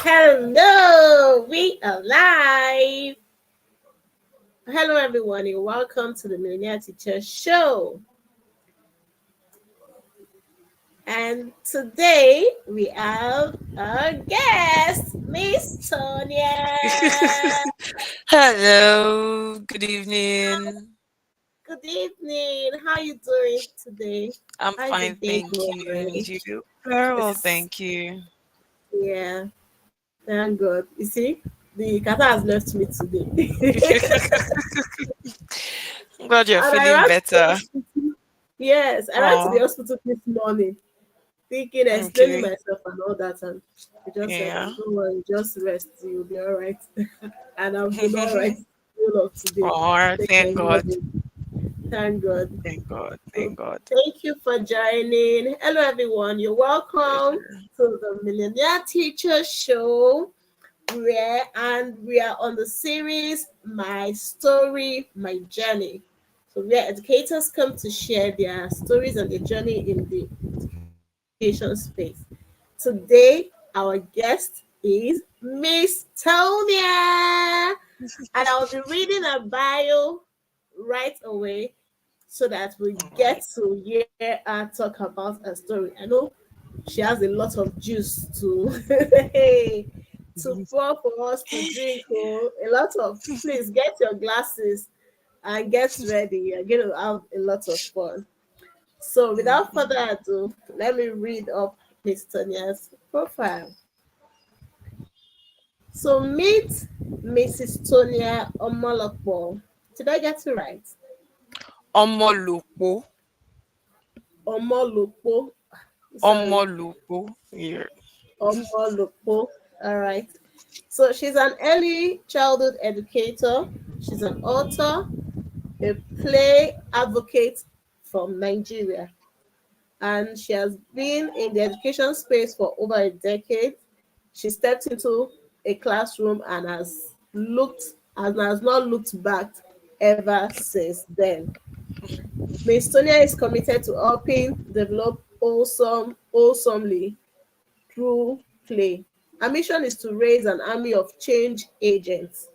Hello, we are live. Hello, everyone, and welcome to the Millionaire Teacher Show. And today we have our guest, Miss Tonia. Hello, good evening. Good evening. How are you doing today? I'm How's the fine, day thank going? you. And you? Very well, It's, thank you. yeah, thank God. You see, the cat has left me today. I'm glad you're And I feeling ran to the better. hospital. Yes, I ran to the Oh, hospital this morning thinking, explaining okay. myself and all that. And he just said, Yeah. don't worry, just rest. You'll be all right. And I've been all right the whole of today. Oh, Thank thank God. God. Thank God. Thank God. So Thank God. thank you for joining. Hello, everyone. You're welcome Pleasure. to the Millionaire Teacher Show. We are on the series My Story, My Journey. So where educators come to share their stories and their journey in the education space. Today, our guest is Miss Tonia, and I'll be reading her bio right away so that we All get right. to hear her talk about her story. I know she has a lot of juice to to pour for us to drink. Oh, a lot of, please get your glasses and get ready. You're going to have a lot of fun. So, without further ado, let me read up Miss Tonia's profile. So, meet Mrs. Tonia Omolopo. Did I get it right? Omolupo. Omolopo. Sorry, Omolupo. Yeah. Omolopo. All right. So, she's an early childhood educator. She's an author, a play advocate from Nigeria, and she has been in the education space for over a decade. She stepped into a classroom and has not looked back ever since then. Miss Tonia is committed to helping develop wholesomely through play. Our mission is to raise an army of change agents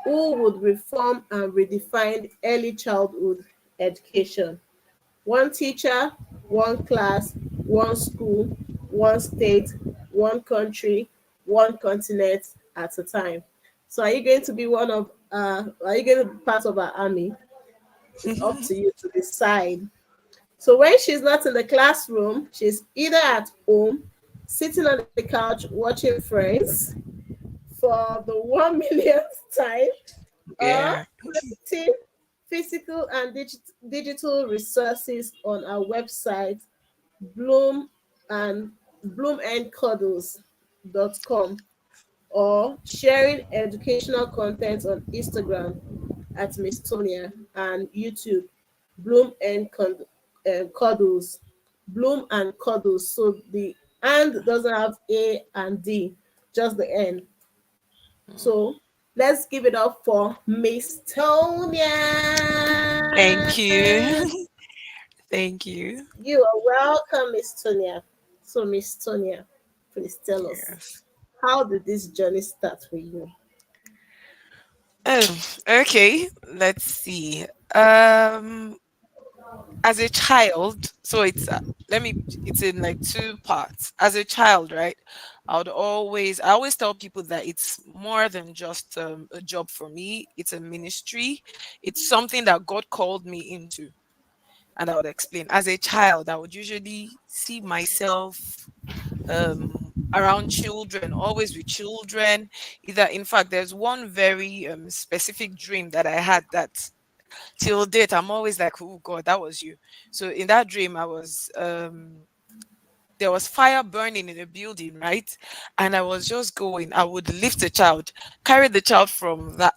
who would reform and redefine early childhood education. One teacher, one class, one school, one state, one country, one continent at a time. So are you going to be are you going to be part of our army? It's up to you to decide. So when she's not in the classroom, she's either at home, sitting on the couch watching Friends for the 1 millionth time, or Yeah. creating physical and digital resources on our website, bloom and bloomandcuddles.com, or sharing educational content on Instagram at Miss Tonia, and YouTube, Bloom and Cuddles. Bloom and Cuddles. So the and doesn't have A and D, just the N. So let's give it up for Miss Thank Tonia. you. Thank you. You are welcome, Miss Tonia. So, Miss Tonia, please tell us, Yes. how did this journey start for you? Oh, okay. Let's see. Um, as a child, so it's in like two parts. As a child, right? I always tell people that it's more than just a job for me. It's a ministry. It's something that God called me into. And I would explain. As a child, I would usually see myself around children, always with children. Either, in fact, there's one very specific dream that I had that till date I'm always like, oh God, that was you. So in that dream, there was fire burning in a building, right? And I was just going, I would lift a child, carry the child from that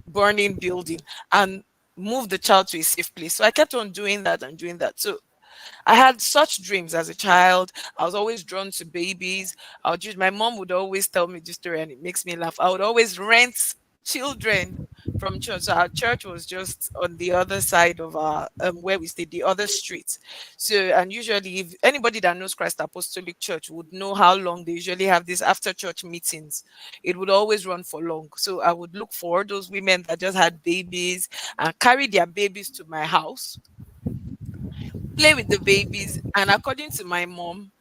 burning building, and move the child to a safe place. So I kept on doing that and doing that. So I had such dreams as a child. I was always drawn to babies. My mom would always tell me this story and it makes me laugh. I would always rent children from church. So our church was just on the other side of our where we stayed, the other street. So, and usually, if anybody that knows Christ Apostolic Church would know how long they usually have these after church meetings. It would always run for long. So I would look for those women that just had babies and carry their babies to my house, play with the babies, and according to my mom,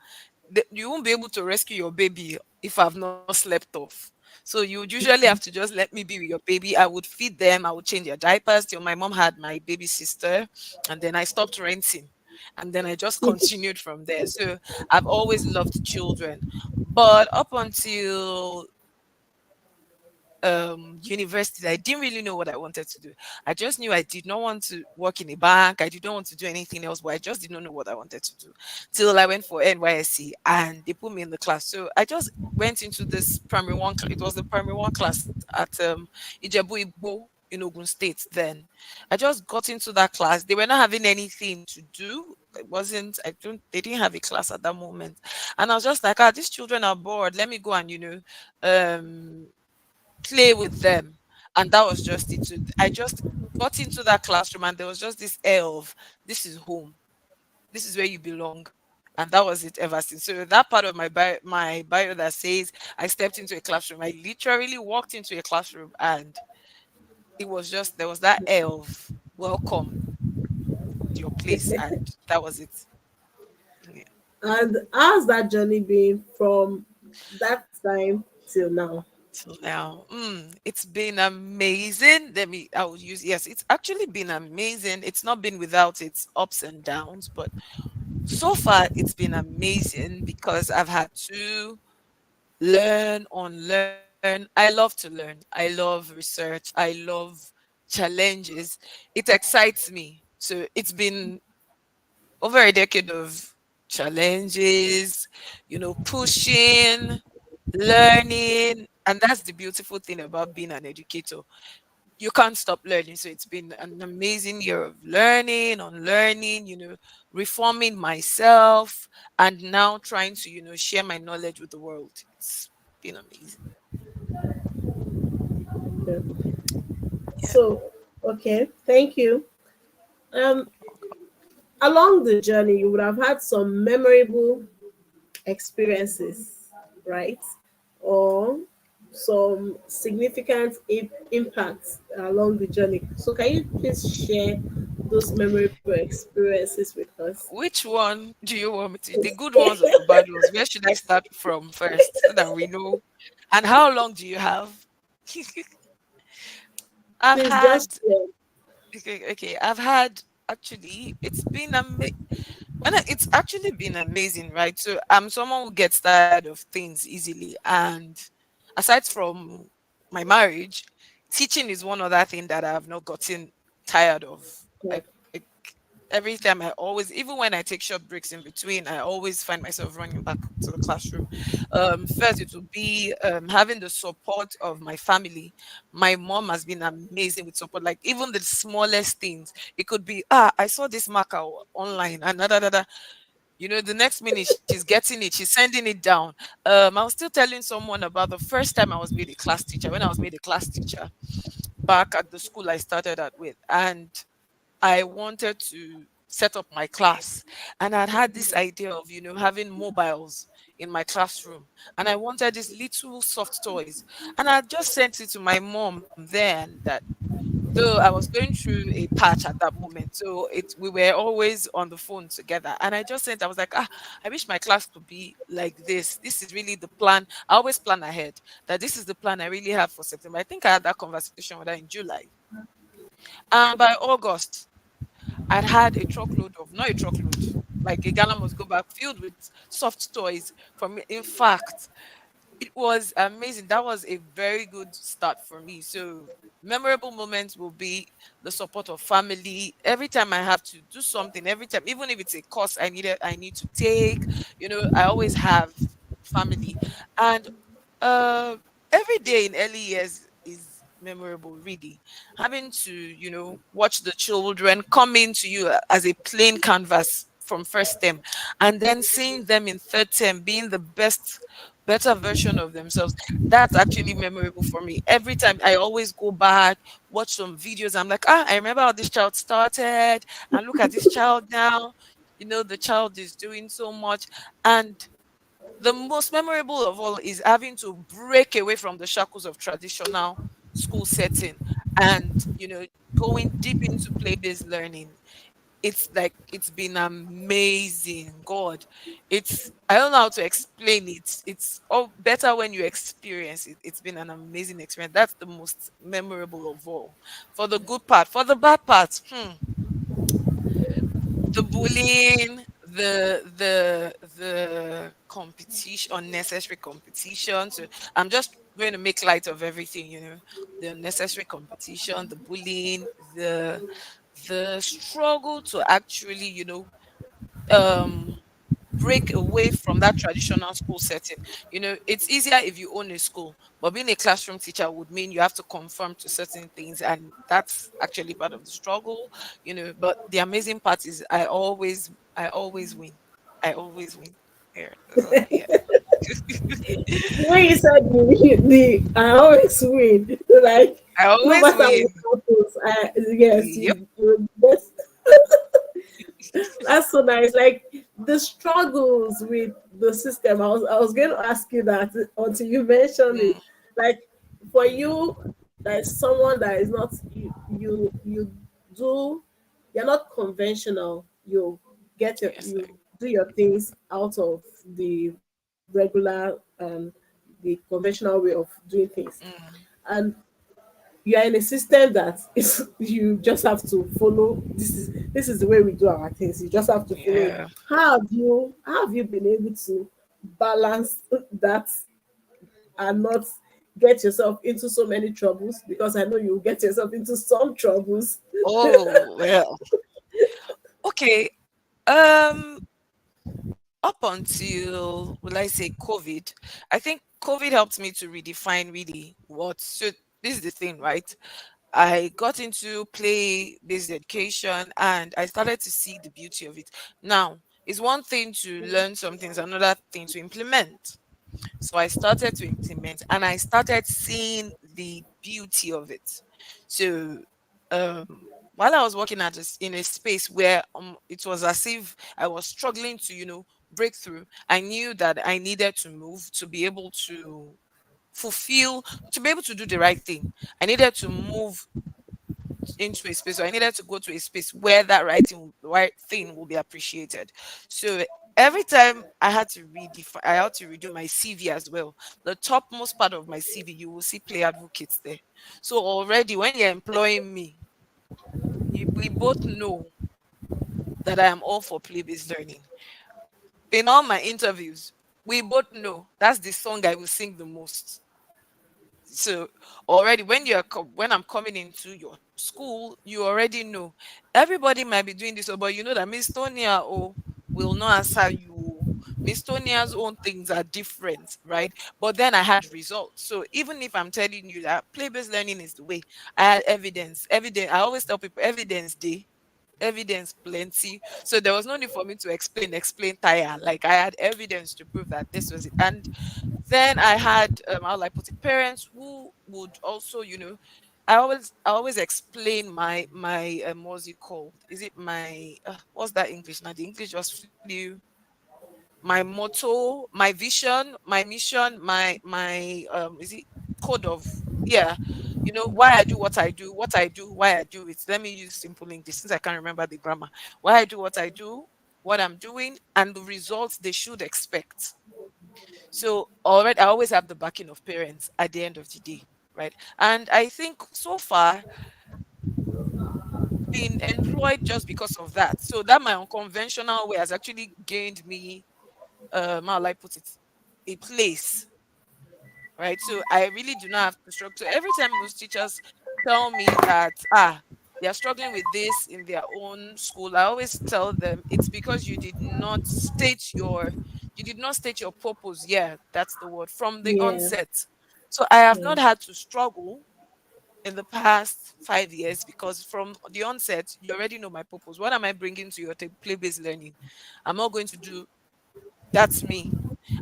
you won't be able to rescue your baby if I've not slept off. So you would usually have to just let me be with your baby. I would feed them, I would change their diapers till my mom had my baby sister, and then I stopped renting. And then I just continued from there. So I've always loved children. But up until university, I didn't really know what I wanted to do. I just knew I did not want to work in a bank. I did not want to do anything else, but I just did not know what I wanted to do till I went for NYSC and they put me in the class. So I just went into this primary one. It was the primary one class at Ijebu Igbo in Ogun State. Then I just got into that class. They were not having anything to do. It wasn't. I don't. They didn't have a class at that moment, and I was just like, ah, these children are bored. Let me go and play with them. And that was just it. So I just got into that classroom and there was just this air of this is home. This is where you belong. And that was it ever since. So that part of my bio that says I stepped into a classroom, I literally walked into a classroom and it was just there was that air of welcome to your place and that was it. Yeah. And how's that journey been from that time till now? Till now, it's been amazing. I will use, yes, it's actually been amazing. It's not been without its ups and downs, but so far it's been amazing because I've had to learn, unlearn. I love to learn. I love research. I love challenges. It excites me. So it's been over a decade of challenges, pushing, learning. And that's the beautiful thing about being an educator. You can't stop learning. So it's been an amazing year of learning, unlearning, reforming myself, and now trying to, share my knowledge with the world. It's been amazing. Yeah. Yeah. So, okay, thank you. Um, Along the journey, you would have had some memorable experiences, right? Or some significant impacts along the journey. So, can you please share those memorable experiences with us? Which one do you want me to? The good ones or the bad ones? Where should I start from first so that we know? And how long do you have? I've Please just had share. okay. I've had actually. It's been it's actually been amazing, right? So I'm someone who gets tired of things easily, and aside from my marriage, teaching is one other thing that I have not gotten tired of. I, I every time I always, even when I take short breaks in between, I always find myself running back to the classroom. First, it would be having the support of my family. My mom has been amazing with support, like even the smallest things. It could be, I saw this marker online, and the next minute she's getting it, she's sending it down. I was still telling someone about the first time I was made a class teacher, when I was made a class teacher back at the school I started at with. And I wanted to set up my class, and I'd had this idea of having mobiles in my classroom, and I wanted these little soft toys, and I just sent it to my mom then. That though I was going through a patch at that moment, so we were always on the phone together, and I just sent. I was like, I wish my class could be like this. This is really the plan. I always plan ahead. That this is the plan I really have for September. I think I had that conversation with her in July, and by August I'd had a truckload of, not a truckload, like a gallon must go back filled with soft toys from me. In fact, it was amazing. That was a very good start for me. So memorable moments will be the support of family. Every time I have to do something, every time, even if it's a course I need to take, I always have family. And uh every day in early years is memorable, really. Having to, watch the children come into you as a plain canvas from first term, and then seeing them in third term being the better version of themselves. That's actually memorable for me. Every time I always go back, watch some videos. I'm like, I remember how this child started, and look at this child now. The child is doing so much. And the most memorable of all is having to break away from the shackles of traditional school setting and, going deep into play-based learning. It's like it's been amazing. God, I don't know how to explain it. It's all better when you experience it. It's been an amazing experience. That's the most memorable of all. For the good part. For the bad part, the bullying, the competition, unnecessary competition. So I'm just going to make light of everything, the unnecessary competition, the bullying, the struggle to actually, um break away from that traditional school setting. It's easier if you own a school, but being a classroom teacher would mean you have to conform to certain things, and that's actually part of the struggle. But the amazing part is I always win. I always win. Yeah. Yeah. When you said I always win, like I no always matter win. what happens, yes, Yep. you best. That's so nice. Like the struggles with the system. I was going to ask you that until you mentioned it. Mm, Like for you, like someone that is not you do you're not conventional. yes. You do your things out of the regular the conventional way of doing things, Mm, and you are in a system that is you just have to follow. This is the way we do our things. You just have to follow it. yeah. How have you been able to balance that and not get yourself into so many troubles? Because I know you get yourself into some troubles. Oh well. Okay. Um. Up until, will I say, COVID, I think COVID helped me to redefine really what. So this is the thing, right? I got into play based education and I started to see the beauty of it. Now, it's one thing to learn some things, another thing to implement. So I started to implement and I started seeing the beauty of it. So while I was working in a space where it was as if I was struggling to, break through, I knew that I needed to move to be able to fulfill, to be able to do the right thing. I needed to move into a space, or I needed to go to a space where that right thing will be appreciated. So every time I had to redo my CV as well. The topmost part of my CV, you will see play advocates there. So already when you're employing me, we both know that I am all for play-based learning. In all my interviews, we both know that's the song I will sing the most. So already when I'm coming into your school, you already know everybody might be doing this, but you know that Miss Tonia will not answer you. Miss Tonia's own things are different, right? But then I had results. So even if I'm telling you that play-based learning is the way, I had evidence. Evidence. I always tell people evidence day. Evidence plenty. So there was no need for me to explain tire. Like I had evidence to prove that this was it. And then I had how will I put it, parents who would also, I always explain my what's it called? Is it my what's that English now? The English just flew. My motto, my vision, my mission, my is it code of, yeah, why I do what I do, why I do it. Let me use simple English since I can't remember the grammar. Why I do what I do, what I'm doing, and the results they should expect. So already I always have the backing of parents at the end of the day, right? And I think so far been employed just because of that. So that my unconventional way has actually gained me how will I put it, a place, right? So I really do not have to struggle. So every time most teachers tell me that they are struggling with this in their own school, I always tell them it's because you did not state your purpose. Yeah, that's the word, from the Yeah, onset. So I have yeah, not had to struggle in the past 5 years because from the onset you already know my purpose. What am I bringing to your play-based learning? I'm not going to do, that's me.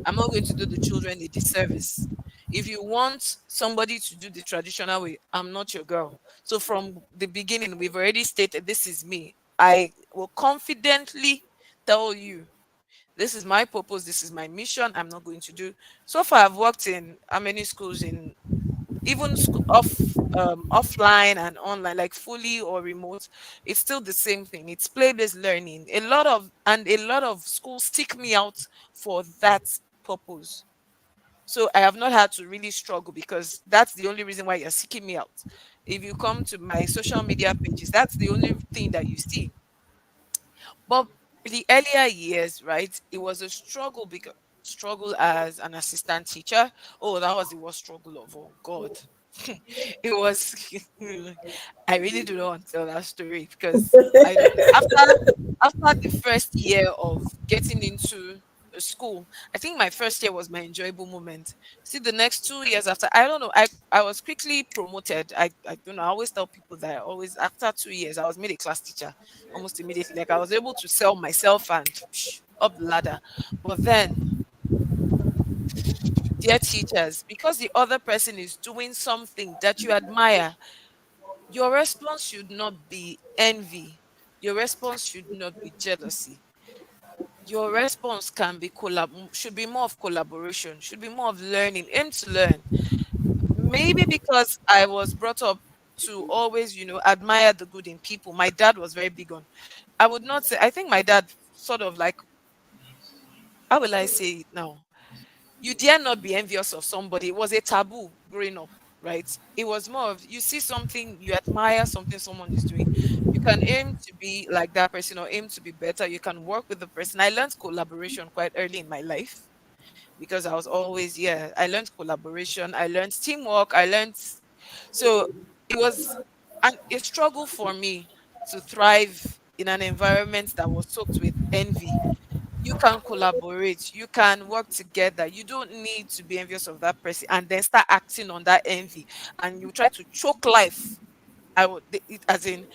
I'm not going to do the children a disservice. If you want somebody to do the traditional way, I'm not your girl. So from the beginning, we've already stated this is me. I will confidently tell you this is my purpose, this is my mission. I'm not going to do. So far, I've worked in how many schools in even offline and online, like fully or remote. It's still the same thing. It's play-based learning. A lot of schools stick me out for that purpose. So I have not had to really struggle because that's the only reason why you're seeking me out. If you come to my social media pages, that's the only thing that you see. But the earlier years, right, it was a struggle because struggle as an assistant teacher. Oh, that was the worst struggle of all. God. It was I really do not want to tell that story because I don't know. After the first year of getting into a school, I think my first year was my enjoyable moment. See, the next 2 years after, I don't know, I was quickly promoted. I don't know. I always tell people that I always after 2 years I was made a class teacher almost immediately. Like I was able to sell myself and up the ladder. But then, dear teachers, because the other person is doing something that you admire, your response should not be envy. Your response should not be jealousy. Your response should be more of collaboration, should be more of learning, aim to learn. Maybe because I was brought up to always, admire the good in people. My dad was very big on. I would not say. I think my dad sort of like, how will I say it now? You dare not be envious of somebody. It was a taboo growing up, right? It was more of you see something, you admire something someone is doing. You can aim to be like that person or aim to be better. You can work with the person. I learned collaboration quite early in my life because I was always, yeah, I learned collaboration. I learned teamwork. So it was a struggle for me to thrive in an environment that was soaked with envy. You can collaborate, you can work together. You don't need to be envious of that person and then start acting on that envy and you try to choke life. As in,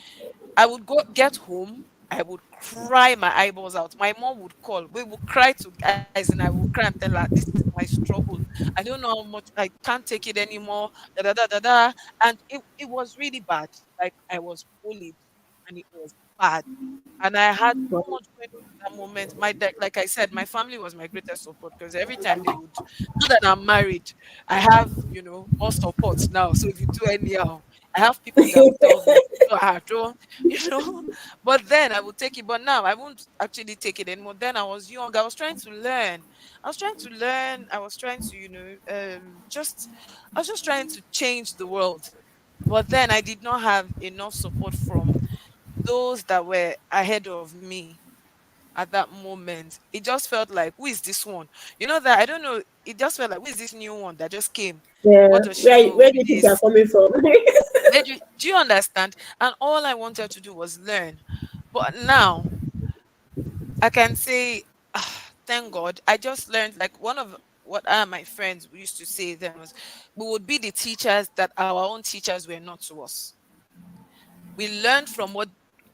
I would go get home, I would cry my eyeballs out. My mom would call, we would cry to guys, and I would cry and tell her, this is my struggle. I don't know how much I can't take it anymore. Da da da da da. And it was really bad. Like I was bullied and it was bad. And I had so much going on at that moment. Like I said, my family was my greatest support because every time they would, now that I'm married, I have, more support now. So if you do anyhow, I have people that will tell me, no, don't, you know. But then I would take it. But now I won't actually take it anymore. Then I was young. I was trying to learn. I was trying to learn. I was trying to, I was just trying to change the world. But then I did not have enough support from those that were ahead of me at that moment. It just felt like, who is this one? You know that I don't know. It just felt like, who is this new one that just came? Yeah, What does she know where do with you think you're this? coming from? Do you understand? And all I wanted to do was learn. But now I can say, thank God, I just learned like one of what my friends used to say then was, we would be the teachers that our own teachers were not to us. We learned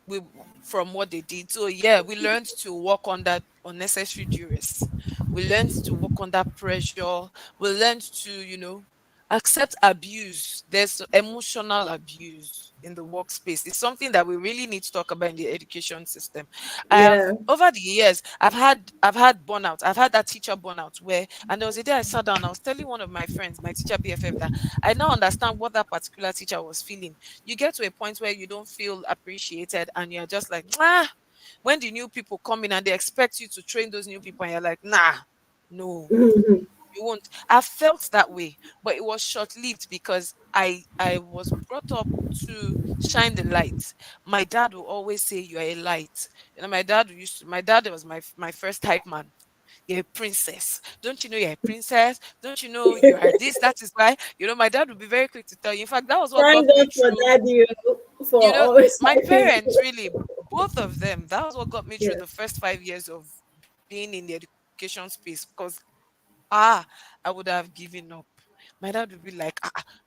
we from what they did. So yeah, we learned to work under unnecessary duress. We learned to work under pressure. We learned to, accept abuse. There's emotional abuse in the workspace. It's something that we really need to talk about in the education system. I have Yeah. over the years, I've had burnout. I've had that teacher burnout where, and there was a day I sat down, I was telling one of my friends, my teacher BFF, that I now understand what that particular teacher was feeling. You get to a point where you don't feel appreciated and you're just like, when the new people come in and they expect you to train those new people and you're like, nah, no, Mhm. you won't. I felt that way, but it was short-lived because I was brought up to shine the light. My dad will always say you're a light. My dad was my first hype man. You're a princess. Don't you know you're a princess? Don't you know you are this? That is why, my dad would be very quick to tell you. In fact, that was what Thank got me God for through. daddy for You know, always my hyping parents you. really, both of them, that was what got me through Yeah. the first 5 years of being in the education space because I would have given up. My dad would be like,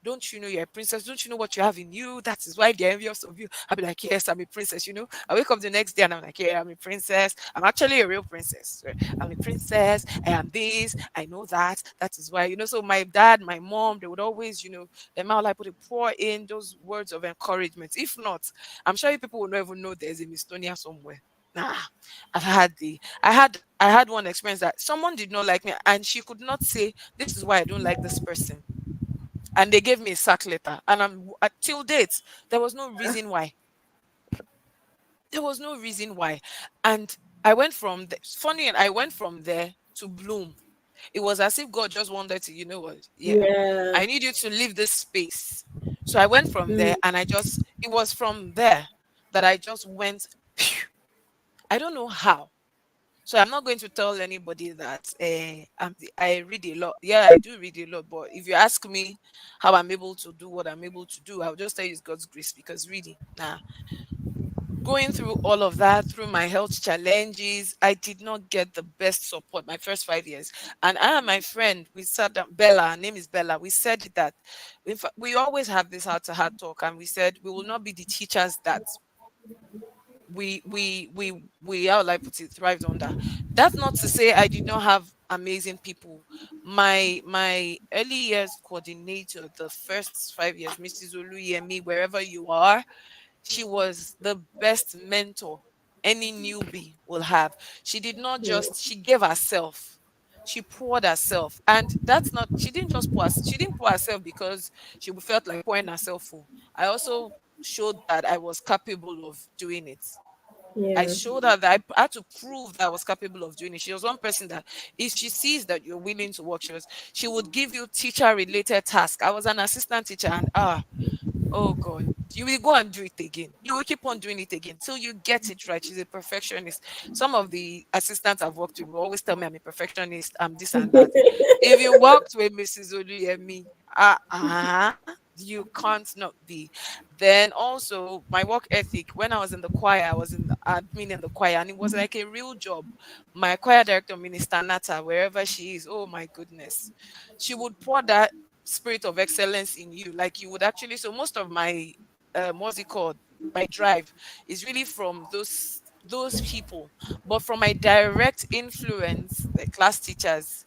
don't you know you're a princess? Don't you know what you have in you? That is why they're envious of you. I'll be like, yes, I'm a princess, you know. I wake up the next day and I'm like, yeah, I'm a princess. I'm actually a real princess. I'm a princess. I am this. I know that. That is why, you know. So my dad, my mom, they would always, you know, the mouth like would pour in those words of encouragement. If not, I'm sure you people will not even know there's a Miss Tonia somewhere. Nah, I had one experience that someone did not like me and she could not say this is why I don't like this person. And they gave me a sack letter. And till date, there was no reason why. There was no reason why. And I went from funny, and I went from there to Bloom. It was as if God just wanted to, you know what? Yeah, Yeah. I need you to leave this space. So I went from there, Mm. and it was from there that I just went. Phew. I don't know how. So I'm not going to tell anybody that I read a lot. Yeah, I do read a lot. But if you ask me how I'm able to do what I'm able to do, I'll just tell you it's God's grace. Because really, nah, going through all of that, through my health challenges, I did not get the best support my first 5 years. And I and my friend, we sat down, Bella, her name is Bella, we said that in fact, we always have this heart to heart talk, and we said we will not be the teachers that we how will I put it, thrived under. That's not to say I did not have amazing people. My early years coordinator, the first 5 years, Mrs. Oluyemi, wherever you are, she was the best mentor any newbie will have. She did not Yeah. just, she gave herself. She poured herself. And that's not, she didn't just she didn't pour herself because she felt like pouring herself full. I also showed that I was capable of doing it. I Yeah. showed her that I had to prove that I was capable of doing it. She was one person that if she sees that you're willing to work, she would give you teacher related tasks. I was an assistant teacher and oh God, you will go and do it again. You will keep on doing it again till you get it right. She's a perfectionist. Some of the assistants I've worked with will always tell me I'm a perfectionist, I'm this and that. If you worked with Mrs. Oluyemi, you can't not be. Then also my work ethic. When I was in the choir, I was in the admin in the choir, and it was like a real job. My choir director, Minister Nata, wherever she is, oh my goodness, she would pour that spirit of excellence in you. Like you would actually, so most of my what's it called? My drive is really from those people. But from my direct influence, the class teachers,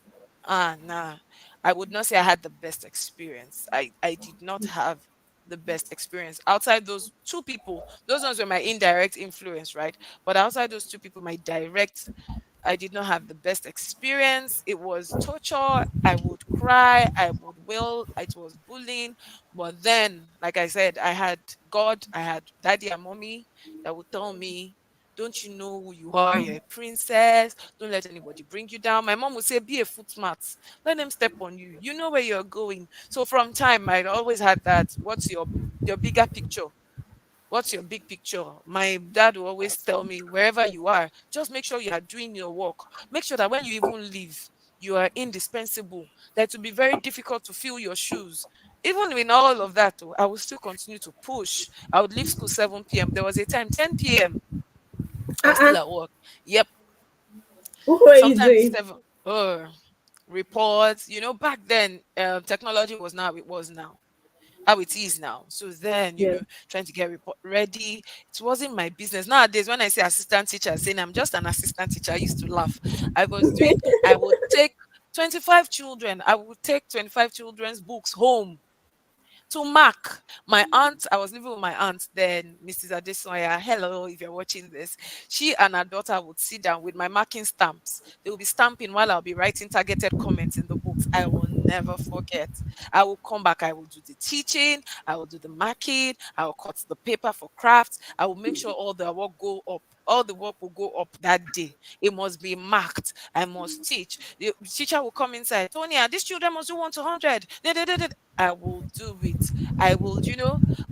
nah. I would not say I had the best experience. I did not have the best experience. Outside those two people, those ones were my indirect influence, right? But outside those two people, my direct, I did not have the best experience. It was torture. I would cry. I would wail. It was bullying. But then, like I said, I had God, I had daddy and mommy that would tell me, don't you know who you are? You're a princess. Don't let anybody bring you down. My mom would say, be a footmat. Let them step on you. You know where you're going. So from time, I always had that. What's your bigger picture? What's your big picture? My dad will always tell me, wherever you are, just make sure you are doing your work. Make sure that when you even leave, you are indispensable. That will be very difficult to fill your shoes. Even in all of that, oh, I will still continue to push. I would leave school 7 p.m. There was a time, 10 p.m. I was still Uh-uh. at work. Yep. Sometimes Crazy. 7. Oh, reports. You know, back then, technology was not how it was now, how it is now. So then, Yeah. trying to get report ready, it wasn't my business. Nowadays, when I say assistant teacher, saying I'm just an assistant teacher, I used to laugh. I would take 25 children, I would take 25 children's books home to mark. My aunt, I was living with my aunt then, Mrs. Adesoya. Hello, if you're watching this. She and her daughter would sit down with my marking stamps. They will be stamping while I'll be writing targeted comments in the books. I will never forget. I will come back, I will do the teaching, I will do the marking, I will cut the paper for crafts, I will make sure all the work go up. All the work will go up that day. It must be marked. I must teach. The teacher will come inside. Tonia, these children must do 1 to 100. I will do it. I will,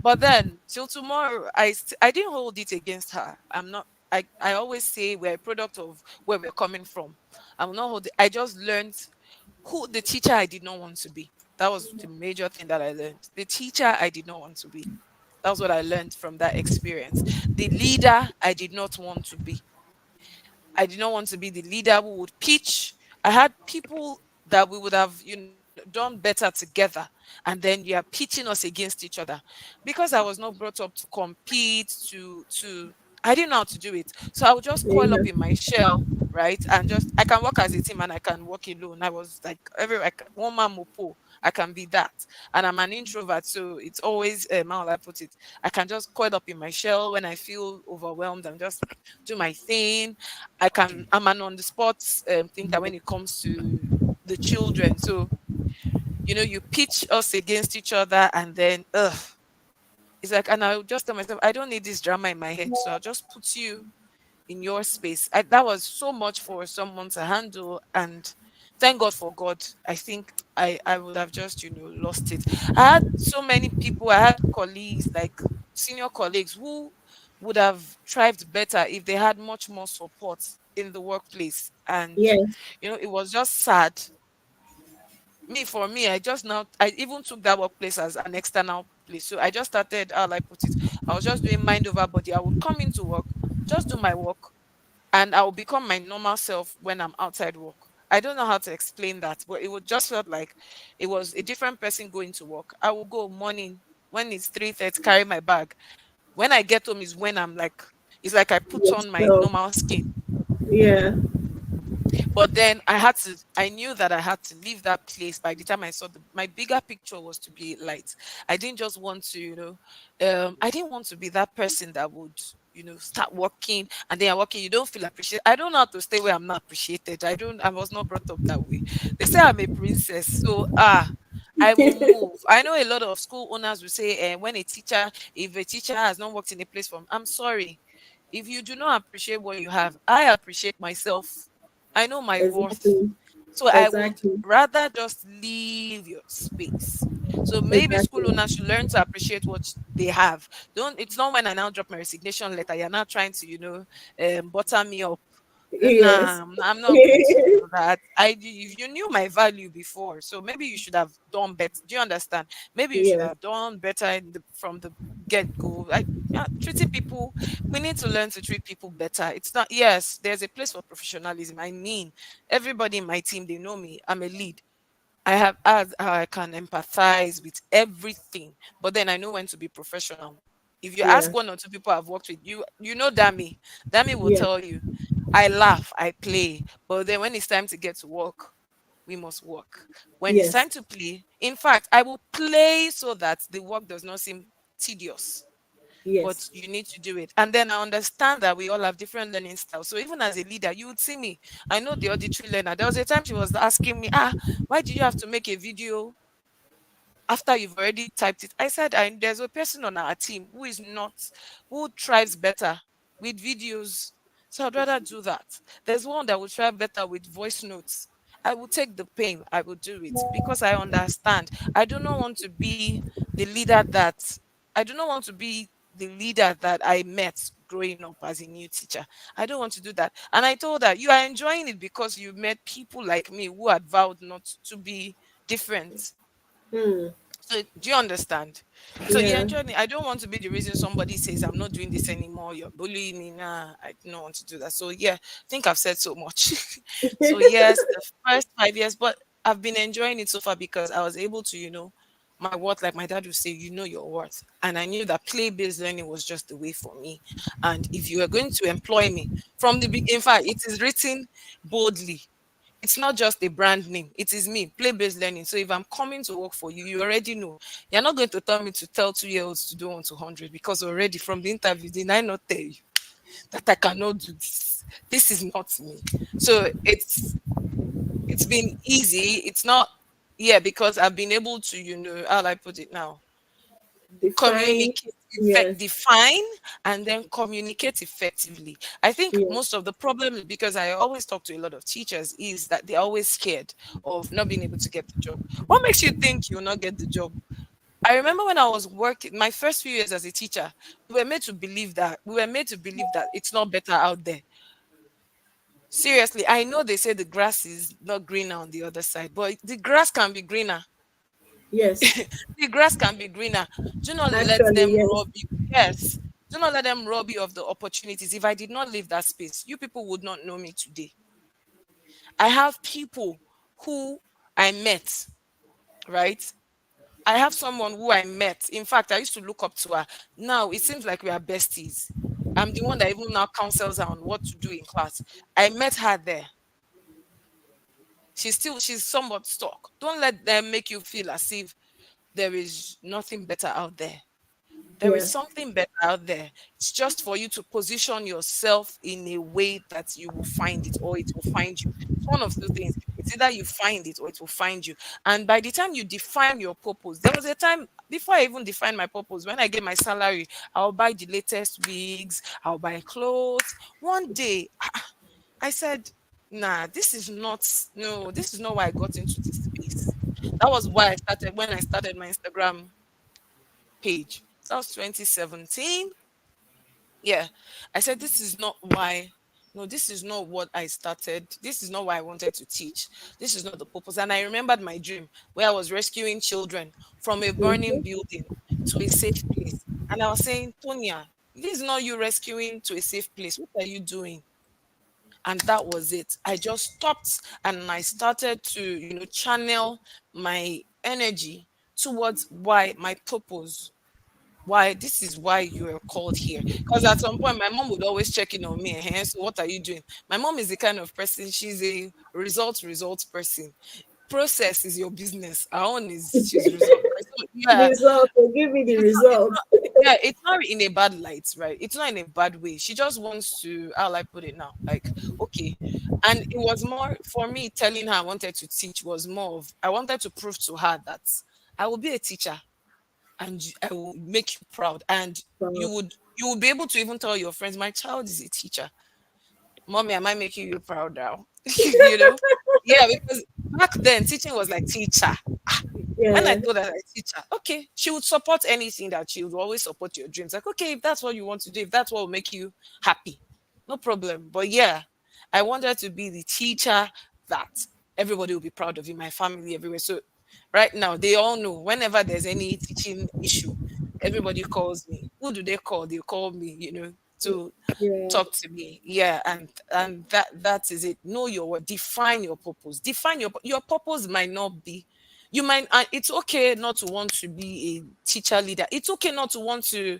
But then till tomorrow, I didn't hold it against her. I'm not. I always say we're a product of where we're coming from. I'm not holding. I just learned who the teacher I did not want to be. That was the major thing that I learned. The teacher I did not want to be. That was what I learned from that experience. The leader I did not want to be. I did not want to be the leader who would pitch. I had people that we would have, done better together, and then you are pitching us against each other. Because I was not brought up to compete, to I didn't know how to do it. So I would just coil Yeah. up in my shell, right? And just I can work as a team and I can work alone. I was like one man mopo. I can be that. And I'm an introvert, so it's always how will I put it? I can just coil up in my shell when I feel overwhelmed and just do my thing. I'm an on the spot thinker when it comes to the children. So, you pitch us against each other, and then it's like, and I'll just tell myself, I don't need this drama in my head. So I'll just put you in your space. That was so much for someone to handle, and thank God for God. I think I would have just lost it. I had so many people. I had colleagues, like senior colleagues, who would have thrived better if they had much more support in the workplace. And Yes. it was just sad. For me, I even took that workplace as an external place. So I just started, how will I put it, I was just doing mind over body. I would come into work, just do my work, and I will become my normal self when I'm outside work. I don't know how to explain that, but it would just felt like it was a different person going to work. I will go morning when it's 3:30, carry my bag. When I get home is when it's like I put Yes. on my So, normal skin. yeah. But then I knew that I had to leave that place by the time I saw my bigger picture was to be light. I didn't just want to, I didn't want to be that person that would, start working, and then you're working, you don't feel appreciated. I don't know how to stay where I'm not appreciated. I was not brought up that way. They say I'm a princess. So, I will move. I know a lot of school owners will say, if a teacher has not worked in a place from, I'm sorry. If you do not appreciate what you have, I appreciate myself. I know my worth. Exactly. So I would Exactly. rather just leave your space. So maybe school Exactly. owners should learn to appreciate what they have. Don't It's not when I now drop my resignation letter, you're now trying to, butter me up. Yes. Nah, I'm not going to do that. If you knew my value before, so maybe you should have done better. Do you understand? Maybe you should Yes. have done better from the get go. Yeah, treating people, we need to learn to treat people better. It's not, yes, there's a place for professionalism. I mean, everybody in my team, they know me. I'm a lead. I have as how I can empathize with everything, but then I know when to be professional. If you Yeah. ask one or two people I've worked with, you know Dami. Dami will Yes. tell you, I laugh, I play, but then when it's time to get to work, we must work. When it's Yes. time to play, in fact, I will play so that the work does not seem tedious, but Yes. you need to do it. And then I understand that we all have different learning styles. So even as a leader, you would see me. I know the auditory learner. There was a time she was asking me, why did you have to make a video after you've already typed it? I said, there's a person on our team who thrives better with videos. So I'd rather do that. There's one that will thrive better with voice notes. I will take the pain. I will do it because I understand. I do not want to be the leader I do not want to be the leader that I met growing up as a new teacher. I don't want to do that. And I told her, you are enjoying it because you met people like me who had vowed not to be different. Hmm. So do you understand? So you're Yeah. enjoying it. I don't want to be the reason somebody says I'm not doing this anymore. You're bullying me. Nah, I don't want to do that. So yeah, I think I've said so much. So yes, the first 5 years, but I've been enjoying it so far because I was able to, my worth, like my dad would say, you know your worth. And I knew that play-based learning was just the way for me. And if you are going to employ me from the beginning, in fact, it is written boldly, it's not just a brand name. It is me, play-based learning. So if I'm coming to work for you, you already know. You're not going to tell me to tell 2 year olds to do 1 to 100 because already from the interview, did I not tell you that I cannot do this? This is not me. So it's been easy. It's not, yeah, because I've been able to, how will I put it now? Define. Communicate, Yes. define, and then communicate effectively. I think Yes. most of the problem is because I always talk to a lot of teachers is that they're always scared of not being able to get the job. What makes you think you'll not get the job? I remember when I was working my first few years as a teacher, we were made to believe that it's not better out there. Seriously, I know they say the grass is not greener on the other side, but the grass can be greener. Yes. The grass can be greener. Do not let Actually, them yes. rob you. Yes. Do not let them rob you of the opportunities. If I did not leave that space, you people would not know me today. I have people who I met. right? I have someone who I met. In fact, I used to look up to her. Now it seems like we are besties. I'm the one that even now counsels her on what to do in class. I met her there. She's somewhat stuck. Don't let them make you feel as if there is nothing better out there. There is Yeah. something better out there. It's just for you to position yourself in a way that you will find it or it will find you. It's one of two things. It's either you find it or it will find you. And by the time you define your purpose, there was a time before I even defined my purpose, when I get my salary, I'll buy the latest wigs, I'll buy clothes. One day, I said, nah, this is not why I got into this space. That was why I started when I started my Instagram page. That was 2017. Yeah. I said, this is not why. No, this is not what I started. This is not why I wanted to teach. This is not the purpose. And I remembered my dream where I was rescuing children from a burning Mm-hmm. building to a safe place. And I was saying, Tonya, this is not you rescuing to a safe place. What are you doing? And that was it. I just stopped and I started to, channel my energy towards why my purpose, why this is why you are called here. Because at some point my mom would always check in on me, and so what are you doing? My mom is the kind of person, she's a result person. Process is your business. Our own is she's result. So, yeah, Result. Give me the it's result. not, yeah, it's not in a bad light, right? It's not in a bad way. She just wants to, how will I put it now? Like, okay. And it was more for me telling her I wanted to teach was more of I wanted to prove to her that I will be a teacher and I will make you proud. And Wow. you would be able to even tell your friends, my child is a teacher. Mommy, am I making you proud now? you know? Yeah, because back then teaching was like teacher. When I Yeah. told her I teach her, okay, she would support anything that she would always support your dreams. Like, okay, if that's what you want to do, if that's what will make you happy, no problem. But yeah, I wanted to be the teacher that everybody will be proud of in my family everywhere. So right now, they all know whenever there's any teaching issue, everybody calls me. Who do they call? They call me, to Yeah. talk to me. Yeah, and that is it. Know your word. Define your purpose. Define your purpose might not be, you might, and it's okay not to want to be a teacher leader. It's okay not to want to,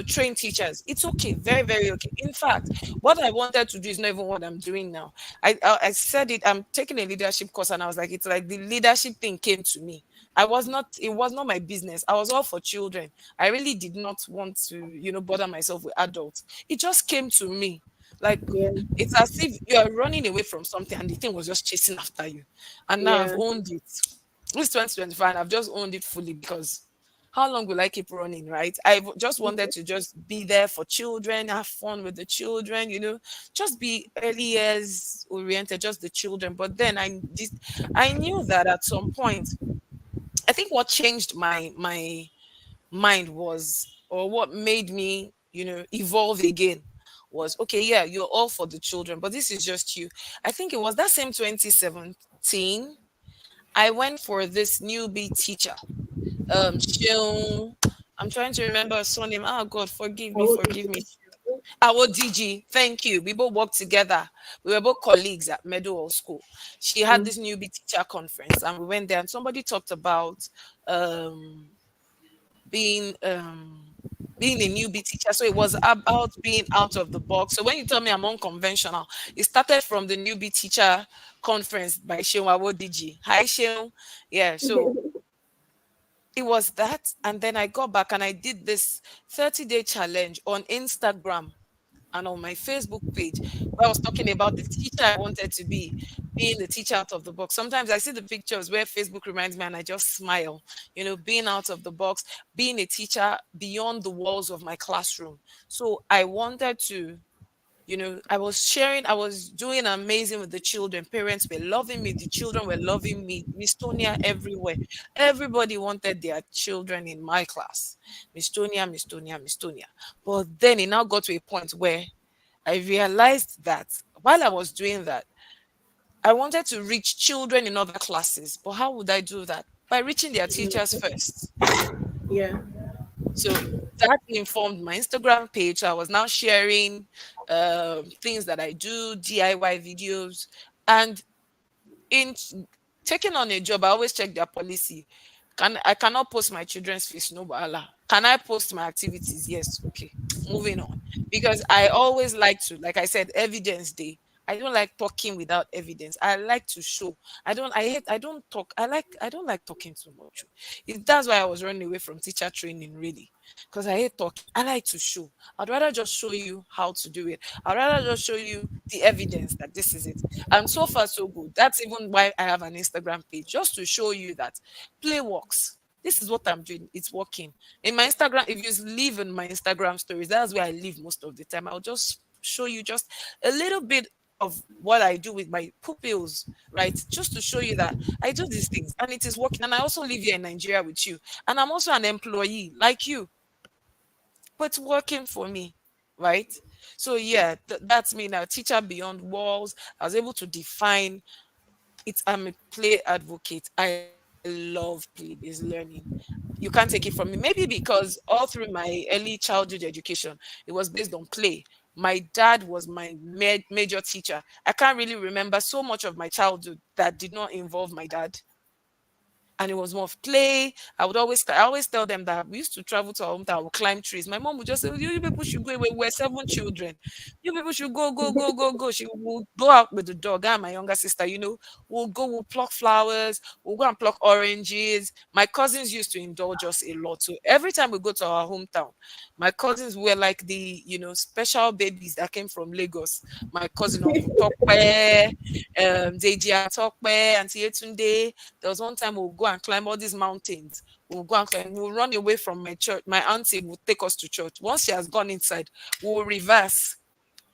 train teachers. It's okay, very very okay. In fact, what I wanted to do is not even what I'm doing now. I said it. I'm taking a leadership course, and I was like, it's like the leadership thing came to me. It was not my business. I was all for children. I really did not want to, bother myself with adults. It just came to me. Like, Yeah. it's as if you are running away from something and the thing was just chasing after you. And now I've Yeah. owned it. It's 2025 and I've just owned it fully because how long will I keep running, right? I just wanted to just be there for children, have fun with the children, just be early years oriented, just the children. But then I knew that at some point, I think what changed my mind was, or what made me, evolve again was, okay, yeah, you're all for the children, but this is just you. I think it was that same 2017. I went for this newbie teacher. Sheung, I'm trying to remember her surname. Oh God, forgive I me, will be forgive me. Our DG, thank you. We both worked together. We were both colleagues at Meadow School. She had doing. this newbie teacher conference, and we went there, and somebody talked about um being being a newbie teacher. So it was about being out of the box. So when you tell me I'm unconventional, it started from the newbie teacher conference by Sheung DG. Hi Sheung. Yeah. So it was that. And then I got back and I did this 30-day challenge on Instagram and on my Facebook page where I was talking about the teacher I wanted to be, being the teacher out of the box. Sometimes I see the pictures where Facebook reminds me and I just smile, being out of the box, being a teacher beyond the walls of my classroom. So I wanted to, I was doing amazing with the children. Parents were loving me, the children were loving me. Miss Tonia everywhere. Everybody wanted their children in my class. Miss Tonia, Miss Tonia, Miss Tonia. But then it now got to a point where I realized that while I was doing that, I wanted to reach children in other classes. But how would I do that? By reaching their teachers first. Yeah. So that informed my Instagram page. I was now sharing things that I do, DIY videos, and in Taking on a job, I always check their policy. I cannot post my children's face, no bala. Can I post my activities? Yes. Okay. Moving on. Because I always like to, like I said, evidence day. I don't like talking without evidence. I like to show. I don't talk. I don't like talking too much. That's why I was running away from teacher training, really. Because I hate talking. I like to show. I'd rather just show you how to do it. I'd rather just show you the evidence that this is it. And so far, so good. That's even why I have an Instagram page, just to show you that play works. This is what I'm doing. It's working. In my Instagram, if you live in my Instagram stories, that's where I live most of the time. I'll just show you just a little bit of what I do with my pupils, right? Just to show you that I do these things and it is working. And I also live here in Nigeria with you. And I'm also an employee like you, but it's working for me, right? So yeah, that's me now. Teacher beyond walls. I was able to define it. I'm a play advocate. I love play-based learning. You can't take it from me. Maybe because all through my early childhood education, it was based on play. My dad was my major teacher. I can't really remember so much of my childhood that did not involve my dad, and it was more of play. I always tell them that we used to travel to our hometown, I would climb trees. My mom would just say, "You people should go away. We're seven children. You people should go, go, go, go, go." She will go out with the dog and my younger sister, we'll pluck flowers, we'll go and pluck oranges. My cousins used to indulge us a lot. So every time we go to our hometown, my cousins were like the special babies that came from Lagos. My cousin Uncle Tokwe, Deji Tokwe, Auntie Yetunde. There was one time we'll go and climb all these mountains. We'll go and climb. We'll run away from my church. My auntie will take us to church. Once she has gone inside, we'll reverse.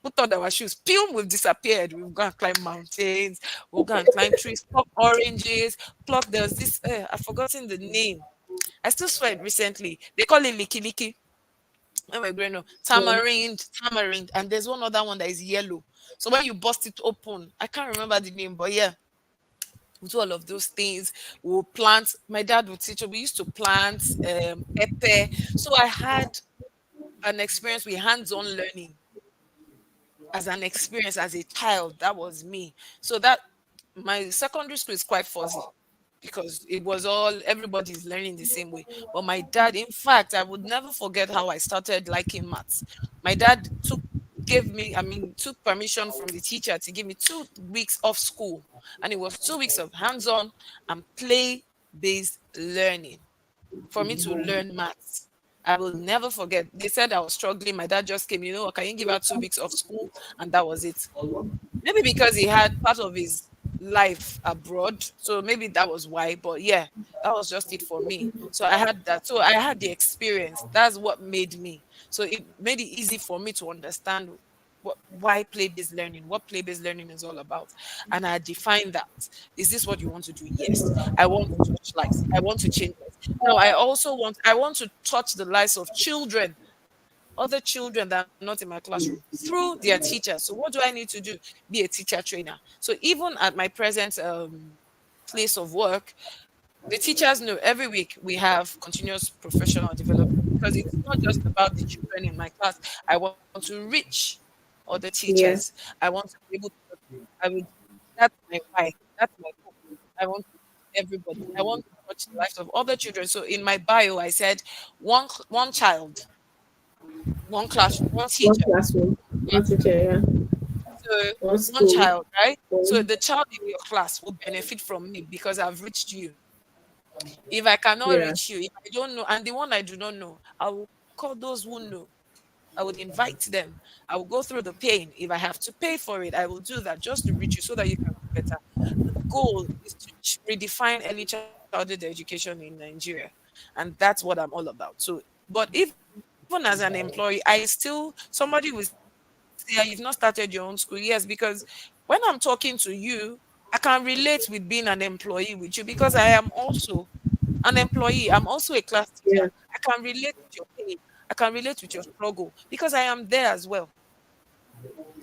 Put on our shoes. Pew, we've disappeared. We'll go and climb mountains. We'll go and climb trees, pluck oranges, pluck. There's this, I've forgotten the name. I still saw it recently. They call it Liki Liki. When we're growing up. Yeah. Tamarind. And there's one other one that is yellow. So when you bust it open, I can't remember the name, but yeah, we do all of those things. We'll plant. My dad would teach us. We used to plant pepper. So I had an experience with hands-on learning as an experience as a child. That was me. So that my secondary school is quite fuzzy because it was all everybody's learning the same way. But my dad, in fact, I would never forget how I started liking maths. My dad took permission from the teacher to give me 2 weeks off school. And it was 2 weeks of hands-on and play-based learning for me to learn maths. I will never forget. They said I was struggling. My dad just came, can you give her 2 weeks of school? And that was it. Maybe because he had part of his life abroad. So maybe that was why. But yeah, that was just it for me. So I had that. So I had the experience. That's what made me. So it made it easy for me to understand why play-based learning, what play-based learning is all about. And I define that. Is this what you want to do? Yes. I want to touch lives. I want to change lives. Now I want to touch the lives of children, other children that are not in my classroom through their teachers. So what do I need to do? Be a teacher trainer. So even at my present place of work, the teachers know every week we have continuous professional development because it's not just about the children in my class. I want to reach other teachers. Yeah. I want to be able to, I would, that's my why. That's my hope. I want to everybody. I want to touch the lives of other children. So in my bio, I said one child, one classroom, one One teacher. classroom, one teacher, yeah. So One one school. child, right? So One, the child in your class will benefit from me because I've reached you. If I cannot yeah. reach you, if I don't know, and the one I do not know, I will call those who know. I would invite them. I will go through the pain. If I have to pay for it, I will do that just to reach you so that you can do better. The goal is to redefine early childhood education in Nigeria. And that's what I'm all about. So, but even as an employee, somebody will say, "Ah, you've not started your own school." Yes, because when I'm talking to you, I can relate with being an employee with you because I am also an employee. I'm also a class teacher. I can Yeah. relate with your pain. I can relate with your struggle because I am there as well.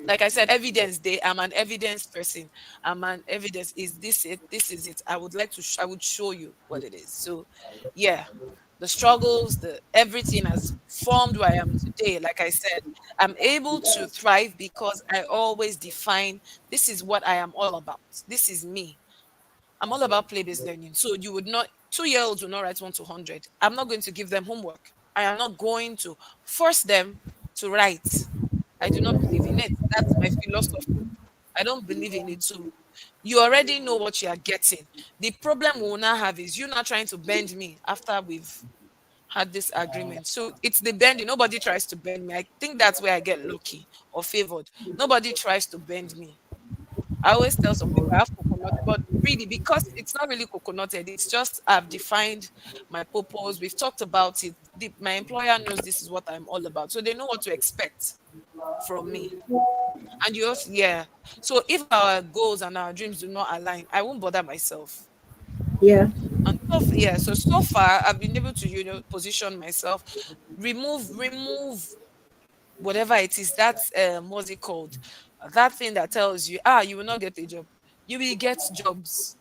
Like I said, evidence day. I'm an evidence person. I'm an evidence. Is this it? This is it. I would like to. I would show you what it is. So, yeah, the struggles, the everything has formed who I am today. Like I said, I'm able to thrive because I always define this is what I am all about. This is me. I'm all about play-based learning. So you would not, 2 year olds will not write 1 to 100. I'm not going to give them homework. I am not going to force them to write. I do not believe in it. That's my philosophy. I don't believe in it. So you already know what you are getting. The problem we will now have is you not trying to bend me after we've had this agreement. So it's the bending. Nobody tries to bend me. I think that's where I get lucky or favored. Nobody tries to bend me. I always tell some people I have coconut, but really, because it's not really coconutted, it's just I've defined my purpose. We've talked about it. My employer knows this is what I'm all about. So they know what to expect from me. And you also, yeah. So if our goals and our dreams do not align, I won't bother myself. Yeah. And yeah, so far I've been able to, position myself, remove whatever it is. That's what's it called? That thing that tells you, you will not get a job. You will get jobs.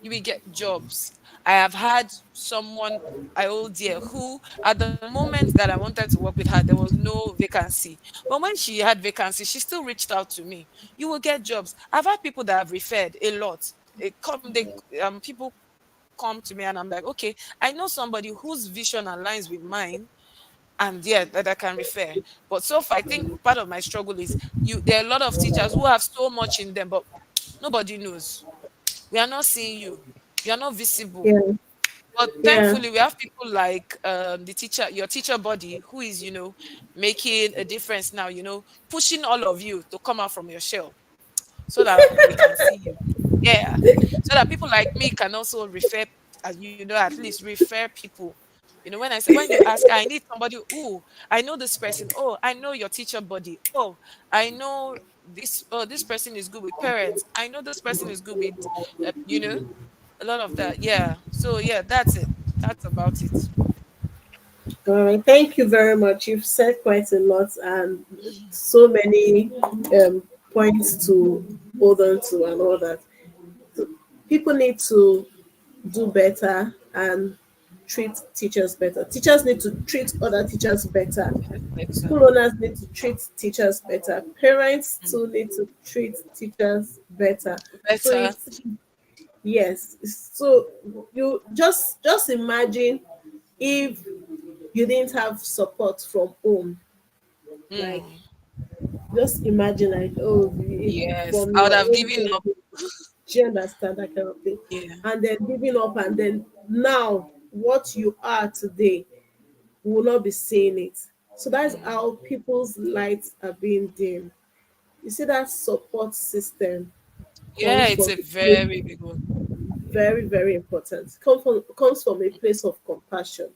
You will get jobs. I have had someone I hold dear who, at the moment that I wanted to work with her, there was no vacancy. But when she had vacancy, she still reached out to me. You will get jobs. I've had people that have referred a lot. People come to me and I'm like, okay, I know somebody whose vision aligns with mine, and yeah, that I can refer. But so far, I think part of my struggle is there are a lot of teachers who have so much in them, but nobody knows. We are not seeing you. You are not visible. Yeah. But Yeah. thankfully, we have people like the teacher, your teacher body, who is, making a difference now, pushing all of you to come out from your shell so that we can see you. Yeah. So that people like me can also refer, at least refer people. When you ask, I need somebody, oh, I know this person. Oh, I know your teacher body. Oh, I know this person is good with parents. I know this person is good with, a lot of that. Yeah. So, yeah, that's it. That's about it. All right. Thank you very much. You've said quite a lot and so many points to hold on to and all that. People need to do better and treat teachers better. Teachers need to treat other teachers better. That's better. School owners need to treat teachers better. Parents Mm. too need to treat teachers better. So Better. it's yes. So you just imagine if you didn't have support from home. Like Mm. just imagine like Yes. from I would your have own given up. do you understand that kind of thing? Yeah. And then giving up and then now what you are today will not be seeing it. So that's Mm. how people's lights are being dim. You see that support system Yeah, comes it's from a very big one. very, very important. Comes from a place of compassion.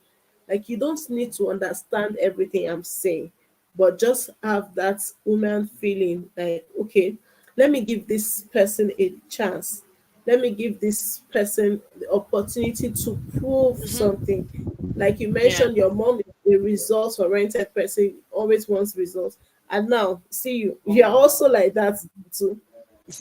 Like you don't need to understand everything I'm saying, but just have that woman feeling like, okay, let me give this person a chance. Let me give this person the opportunity to prove Hmm. something. Like you Yeah. mentioned, your mom is a results oriented person, always wants results. And now, see you, you are also like that too.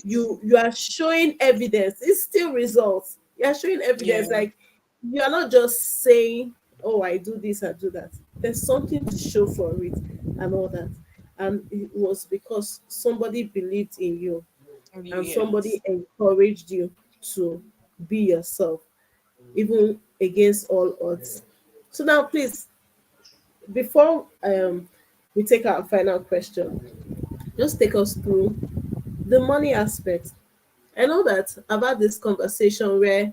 You are showing evidence. It's still results. You are showing Yeah. evidence. Like you are not just saying, oh, I do this, I do that. There's something to show for it and all that. And it was because somebody believed in you and somebody Yes. encouraged you to be yourself even against all odds. So now please, before we take our final question, just take us through the money aspect. I know that I've had this conversation where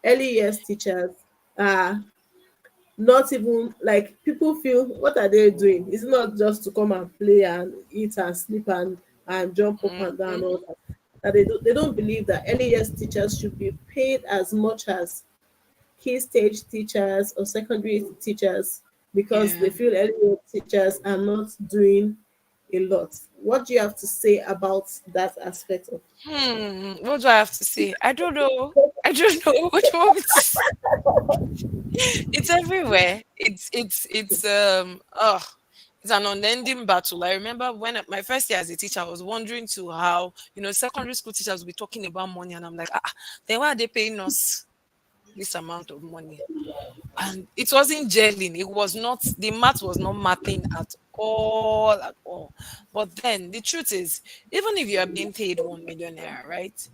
early years teachers are not even like people feel what are they doing? It's not just to come and play and eat and sleep and jump up and down and Hmm. all that. That they don't believe that early years teachers should be paid as much as key stage teachers or secondary teachers because they Yeah. feel early years teachers are not doing a lot. What do you have to say about that aspect of What do I have to say? I don't know. I don't know what you want me to say. It's everywhere. It's an unending battle. I remember when my first year as a teacher, I was wondering to how, secondary school teachers will be talking about money, and I'm like, then why are they paying us this amount of money? And it wasn't gelling. It was not, the math was not mathing at all. But then the truth is, even if you are being paid 1 millionaire, right?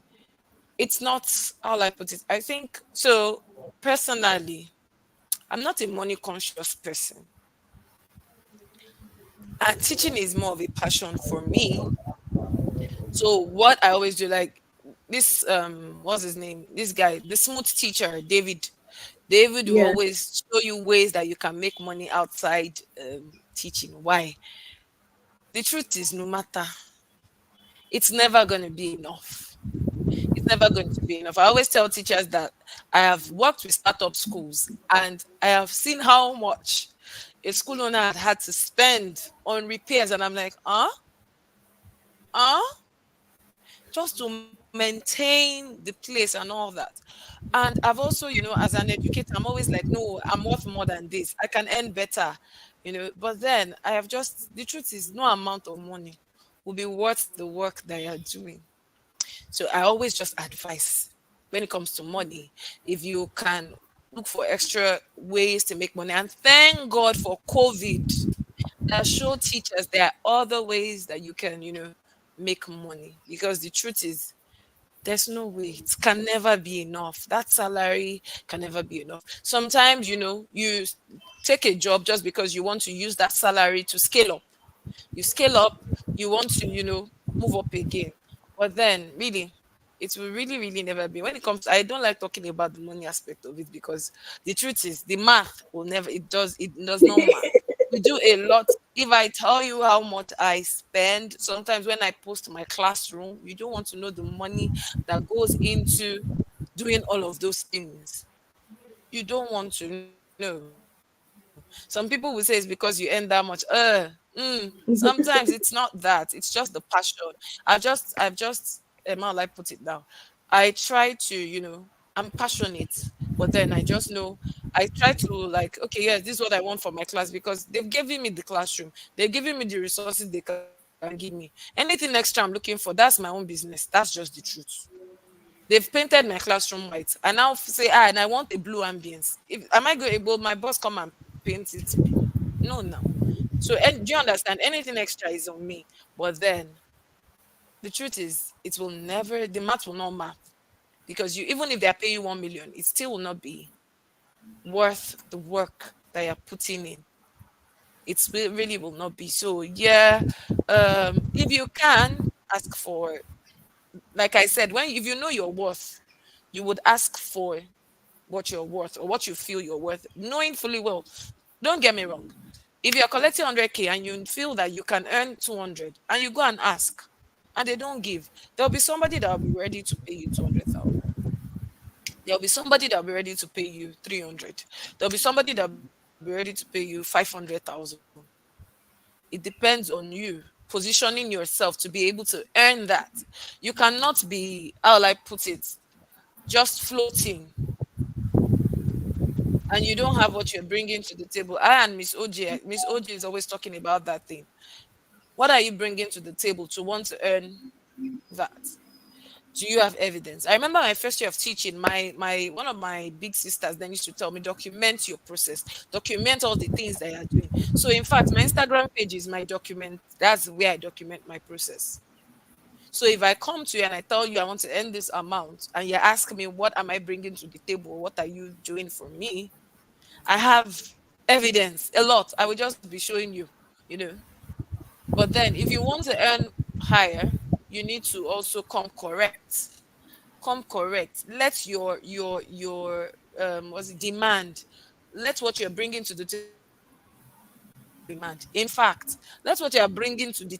it's not how I put it. I think so personally, I'm not a money conscious person. And teaching is more of a passion for me. So what I always do, like this what's his name? This guy, the smooth teacher, David. David will Yeah. always show you ways that you can make money outside teaching. Why? The truth is no matter, it's never gonna be enough. It's never going to be enough. I always tell teachers that I have worked with startup schools and I have seen how much a school owner had to spend on repairs. And I'm like, just to maintain the place and all that. And I've also, as an educator, I'm always like, no, I'm worth more than this. I can earn better. But then I have just, the truth is, no amount of money will be worth the work that you're doing. So I always just advise when it comes to money, if you can look for extra ways to make money. And thank God for COVID that show teachers there are other ways that you can, make money. Because the truth is, there's no way. It can never be enough. That salary can never be enough. Sometimes, you take a job just because you want to use that salary to scale up. You scale up, you want to, move up again. But then, really, it will really, really never be. When it comes, I don't like talking about the money aspect of it because the truth is, the math will never. It does not math. We do a lot. If I tell you how much I spend, sometimes when I post my classroom, you don't want to know the money that goes into doing all of those things. You don't want to know. Some people will say it's because you earn that much. Sometimes it's not that. It's just the passion. I've just how will I put it now? I try to, I'm passionate, but then I just know I try to like, okay, yes, this is what I want for my class because they've given me the classroom, they've given me the resources they can give me. Anything extra I'm looking for, that's my own business. That's just the truth. They've painted my classroom white. I now say, and I want a blue ambience. If am I going? Will my boss come and paint it blue? No, no. So, do you understand? Anything extra is on me. But then the truth is, it will never. The math will not math because you, even if they are paying you 1 million, it still will not be worth the work that you're putting in. Really will not be. So yeah, if you can ask for, like I said, when if you know your worth, you would ask for what you're worth or what you feel you're worth, knowing fully well. Don't get me wrong. If you're collecting 100K and you feel that you can earn 200 and you go and ask and they don't give, there'll be somebody that will be ready to pay you 200,000. There'll be somebody that'll be ready to pay you 300. There'll be somebody that'll be ready to pay you 500,000. It depends on you positioning yourself to be able to earn that. You cannot be, how will I put it, just floating and you don't have what you're bringing to the table. I and Miss OJ is always talking about that thing. What are you bringing to the table to want to earn that? Do you have evidence? I remember my first year of teaching, my one of my big sisters then used to tell me, document your process, document all the things that you're doing. So in fact, my Instagram page is my document. That's where I document my process. So if I come to you and I tell you I want to earn this amount, and you ask me what am I bringing to the table, what are you doing for me? I have evidence a lot. I will just be showing you, you know. But then if you want to earn higher, you need to also come correct. Come correct. Let your what's it, demand. Let what you're bringing to the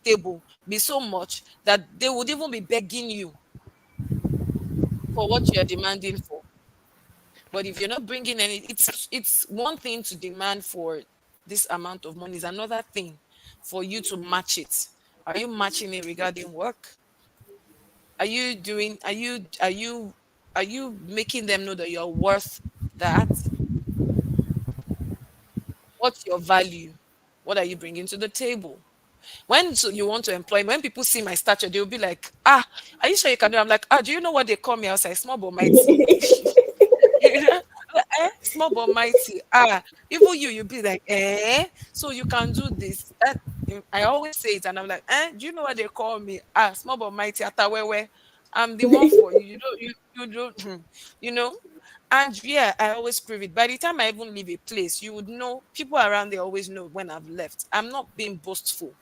table be so much that they would even be begging you for what you're demanding for. But if you're not bringing any, it's one thing to demand for this amount of money. Is another thing for you to match it. Are you matching it regarding work? Are you making them know that you're worth that? What's your value? What are you bringing to the table? When so you want to employ me, when people see my stature, they'll be like, are you sure you can do it? I'm like, do you know what they call me outside? Small but mighty. You know? Like, small but mighty. Even you'll be like, so you can do this. I always say it, and I'm like, do you know what they call me? Small but mighty, atawewe. I'm the one for you. You don't, you know. And yeah, I always prove it. By the time I even leave a place, you would know, people around there always know when I've left. I'm not being boastful.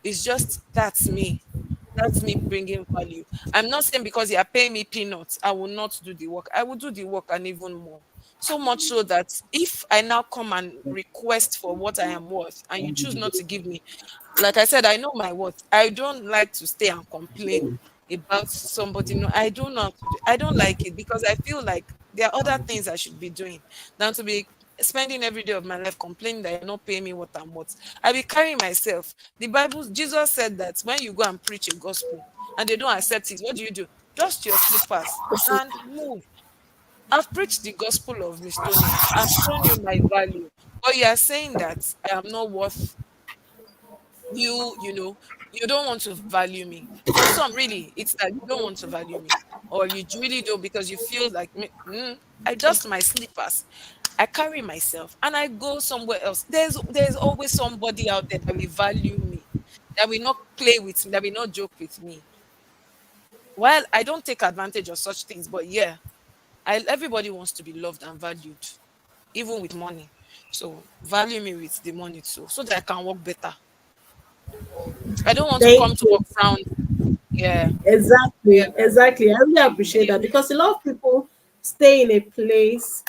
It's just that's me. That's me bringing value. I'm not saying because you are paying me peanuts, I will not do the work. I will do the work and even more. So much so that if I now come and request for what I am worth and you choose not to give me, like I said, I know my worth. I don't like to stay and complain about somebody. No, I don't know how to do. I don't like it because I feel like there are other things I should be doing than to be spending every day of my life complaining that you're not paying me what I'm worth. I be carrying myself. The Bible, Jesus said that when you go and preach a gospel and they don't accept it, what do? Dust your slippers and move. I've preached the gospel of Miss Tonia. I've shown you my value. But you are saying that I am not worth you don't want to value me. For some, really, it's that you don't want to value me, or you really don't because you feel like I dust my slippers, I carry myself, and I go somewhere else. There's always somebody out there that will value me, that will not play with me, that will not joke with me. Well, I don't take advantage of such things, but yeah, everybody wants to be loved and valued, even with money. So value me with the money too, so that I can work better. I don't want to come Thank to you. work frown. Yeah, yeah, Exactly, exactly. I really appreciate that because a lot of people stay in a place,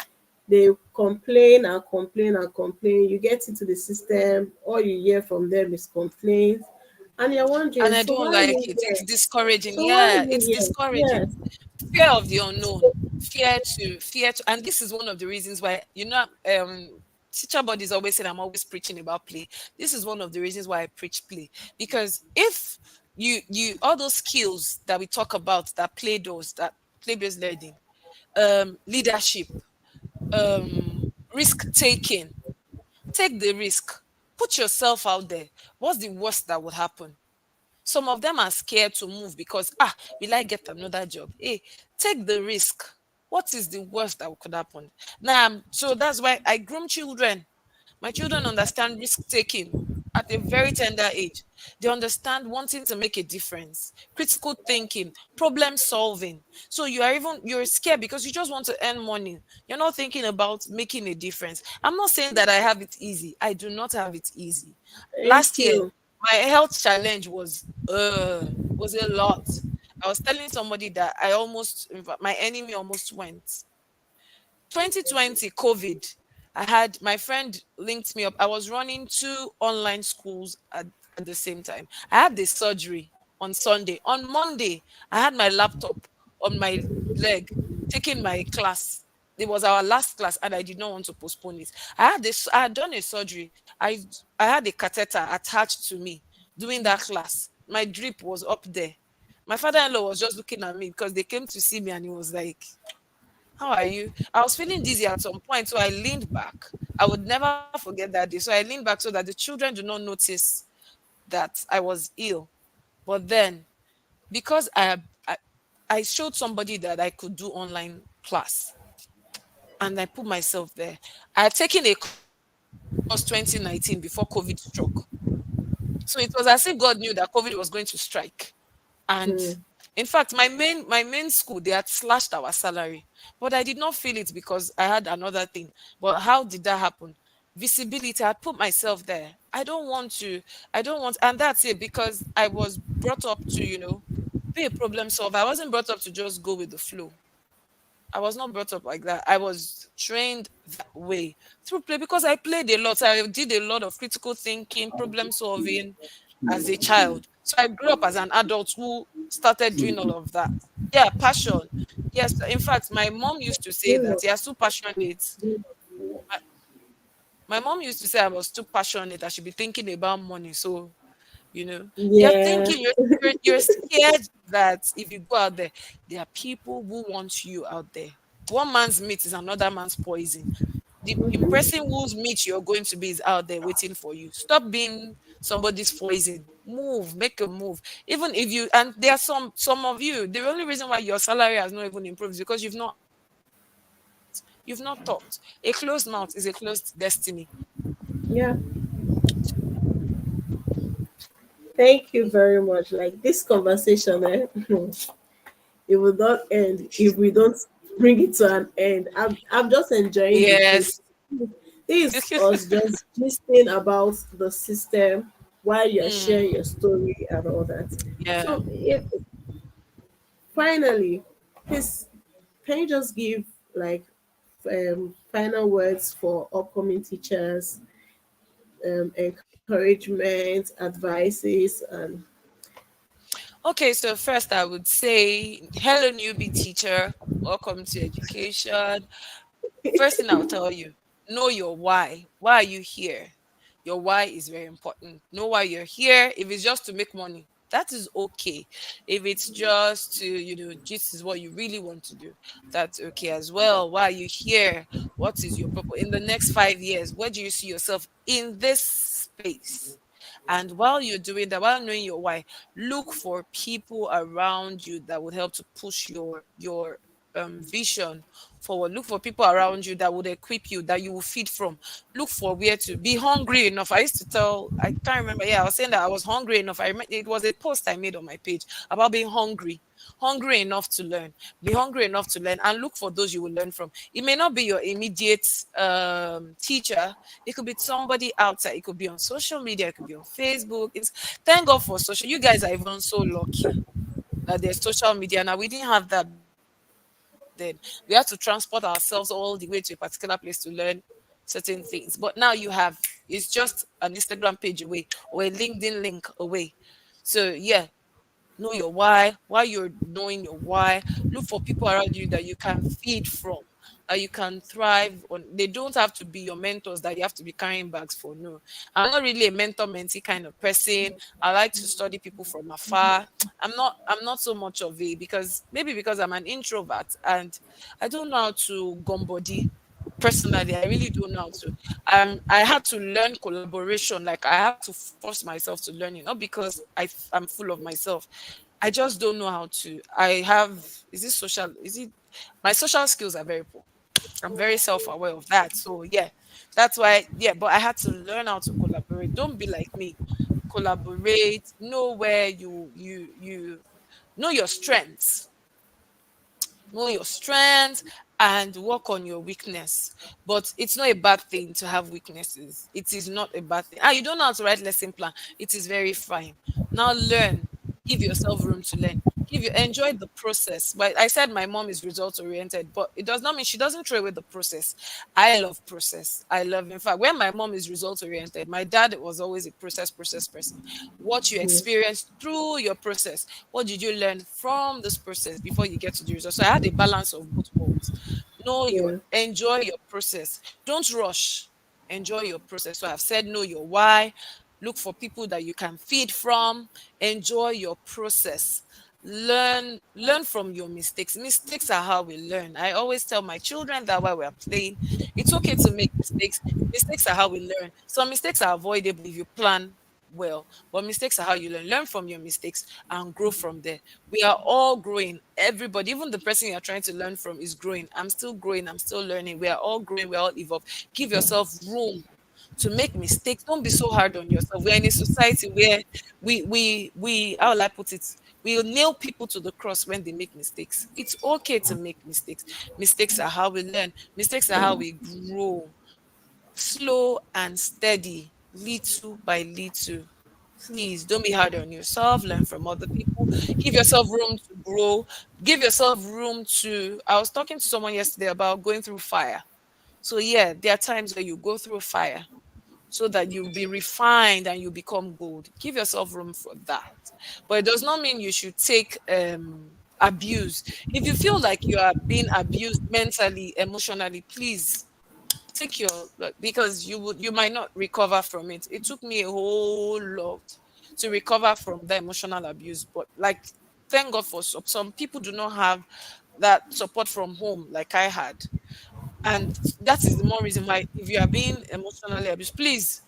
they complain and complain and complain. You get into the system, all you hear from them is complaints, and you're wondering, and I so don't why are like you it. It's here? discouraging. So why are Yeah, you it's here? discouraging. Yes. Fear of the unknown, fear to, and this is one of the reasons why teacher bodies always said I'm always preaching about play. This is one of the reasons why I preach play, because if you all those skills that we talk about that play does, that play based learning, leadership, risk taking, take the risk, put yourself out there. What's the worst that would happen? Some of them are scared to move because, will I get another job? Hey, take the risk. What is the worst that could happen? Now, so that's why I groom children. My children understand risk taking at a very tender age. They understand wanting to make a difference, critical thinking, problem solving. So you're scared because you just want to earn money. You're not thinking about making a difference. I'm not saying that I have it easy. I do not have it easy. Thank Last year, you. my health challenge was a lot. I was telling somebody that in fact, my enemy almost went. 2020 COVID, I had my friend linked me up. I was running two online schools at the same time. I had the surgery on Sunday. On Monday, I had my laptop on my leg taking my class. It was our last class and I did not want to postpone it. I had done a surgery. I had a catheter attached to me doing that class. My drip was up there. My father-in-law was just looking at me because they came to see me and he was like, how are you? I was feeling dizzy at some point, so I leaned back. I would never forget that day. So I leaned back so that the children do not notice that I was ill. But then, because I showed somebody that I could do online class, and I put myself there. I had taken a course 2019 before COVID struck. So it was as if God knew that COVID was going to strike. And Hmm. in fact, my main school, they had slashed our salary, but I did not feel it because I had another thing. But how did that happen? Visibility. I put myself there. I don't want, and that's it, because I was brought up to be a problem solver. I wasn't brought up to just go with the flow. I was not brought up like that. I was trained that way through play because I played a lot. I did a lot of critical thinking, problem solving as a child. So I grew up as an adult who started doing all of that. Yeah, passion. Yes, in fact, my mom used to say You know, that you're so passionate. My, my mom used to say I was too passionate. I should be thinking about money. So you're yeah. thinking you're scared that if you go out there are people who want you out there. One man's meat is another man's poison. The person whose meat you're going to be is out there waiting for you. Stop being somebody's poison. Move, make a move. Even if you, and there are some of you, the only reason why your salary has not even improved is because you've not asked. You've not talked. A closed mouth is a closed destiny. Yeah. Thank you very much. Like this conversation, it will not end if we don't bring it to an end. I'm just enjoying the Yes. gist. This is us just gisting about the system while you're Mm, sharing your story and all that. yeah. So finally, please, can you just give like final words for upcoming teachers, encouragement, advices, and Okay, so first I would say, hello, newbie teacher. Welcome to education. First thing I'll tell you, know your why. Why are you here? Your why is very important. Know why you're here. If it's just to make money, that is okay. If it's just to, this is what you really want to do, that's okay as well. Why are you here? What is your purpose? In the next 5 years, where do you see yourself in this space? And while you're doing that, while knowing your why, look for people around you that would help to push your vision forward. Look for people around you that would equip you, that you will feed from. Look for where to be hungry enough. I used to tell, I can't remember. Yeah, I was saying that I was hungry enough. I remember it was a post I made on my page about being hungry enough to learn. Be hungry enough to learn and look for those you will learn from. It may not be your immediate teacher. It could be somebody outside. It could be on social media. It could be on Facebook. It's thank God for social. You guys are even so lucky that there's social media now. We didn't have that then. We had to transport ourselves all the way to a particular place to learn certain things. But now you have, it's just an Instagram page away or a LinkedIn link away. So yeah, know your why you're knowing your why. Look for people around you that you can feed from, that you can thrive on. They don't have to be your mentors that you have to be carrying bags for. No, I'm not really a mentor mentee kind of person. I like to study people from afar. I'm not so much of a, because maybe because I'm an introvert and I don't know how to gum body. Personally, I really don't know how to. I had to learn collaboration. Like I have to force myself to learn it, not because I'm full of myself. I just don't know how to. I have, is it social? Is it, my social skills are very poor. I'm very self-aware of that. So yeah, that's why. Yeah, but I had to learn how to collaborate. Don't be like me. Collaborate. Know where you know your strengths, know your strengths and work on your weakness. But it's not a bad thing to have weaknesses. It is not a bad thing. You don't know how to write lesson plan. It is very fine. Now learn. Give yourself room to learn. Give you enjoy the process. But I said my mom is result oriented, but it does not mean she doesn't throw away the process. I love process. I love, in fact, when my mom is result oriented, my dad was always a process person. What you yeah, experienced through your process, what did you learn from this process before you get to the result? So I had a balance of both worlds. yeah, Enjoy your process. Don't rush. Enjoy your process. So I've said know your why. Look for people that you can feed from. Enjoy your process. Learn from your mistakes. Mistakes are how we learn. I always tell my children that while we're playing, it's okay to make mistakes. Mistakes are how we learn. Some mistakes are avoidable if you plan well, but mistakes are how you learn. Learn from your mistakes and grow from there. We are all growing. Everybody, even the person you're trying to learn from, is growing. I'm still growing. I'm still learning. We are all growing. We are all evolve. Give yourself room to make mistakes. Don't be so hard on yourself. We're in a society where we how will I put it? We nail people to the cross when they make mistakes. It's okay to make mistakes. Mistakes are how we learn. Mistakes are how we grow. Slow and steady, little by little. Please don't be hard on yourself. Learn from other people. Give yourself room to grow. Give yourself room to. I was talking to someone yesterday about going through fire. So, yeah, there are times where you go through fire so that you'll be refined and you become gold. Give yourself room for that. But it does not mean you should take abuse. If you feel like you are being abused mentally, emotionally, please take your, like, because you might not recover from it. It took me a whole lot to recover from the emotional abuse, but like, thank God for some people do not have that support from home like I had. And that is the more reason why, if you are being emotionally abused, please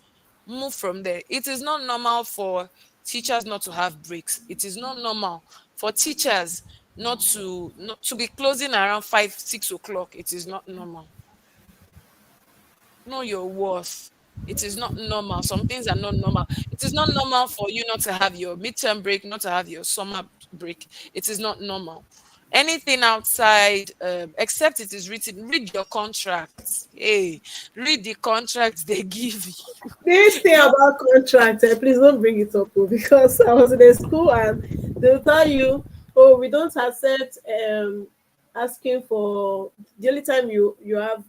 move from there. It is not normal for teachers not to have breaks. It is not normal for teachers not to be closing around 5, 6 o'clock. It is not normal. Know your worth. It is not normal. Some things are not normal. It is not normal for you not to have your midterm break, not to have your summer break. It is not normal. Anything outside, except it is written, read your contracts. Hey, read the contracts they give you. This thing Don't. about contract, please don't bring it up, because I was in a school and they'll tell you, oh, we don't accept asking for, the only time you have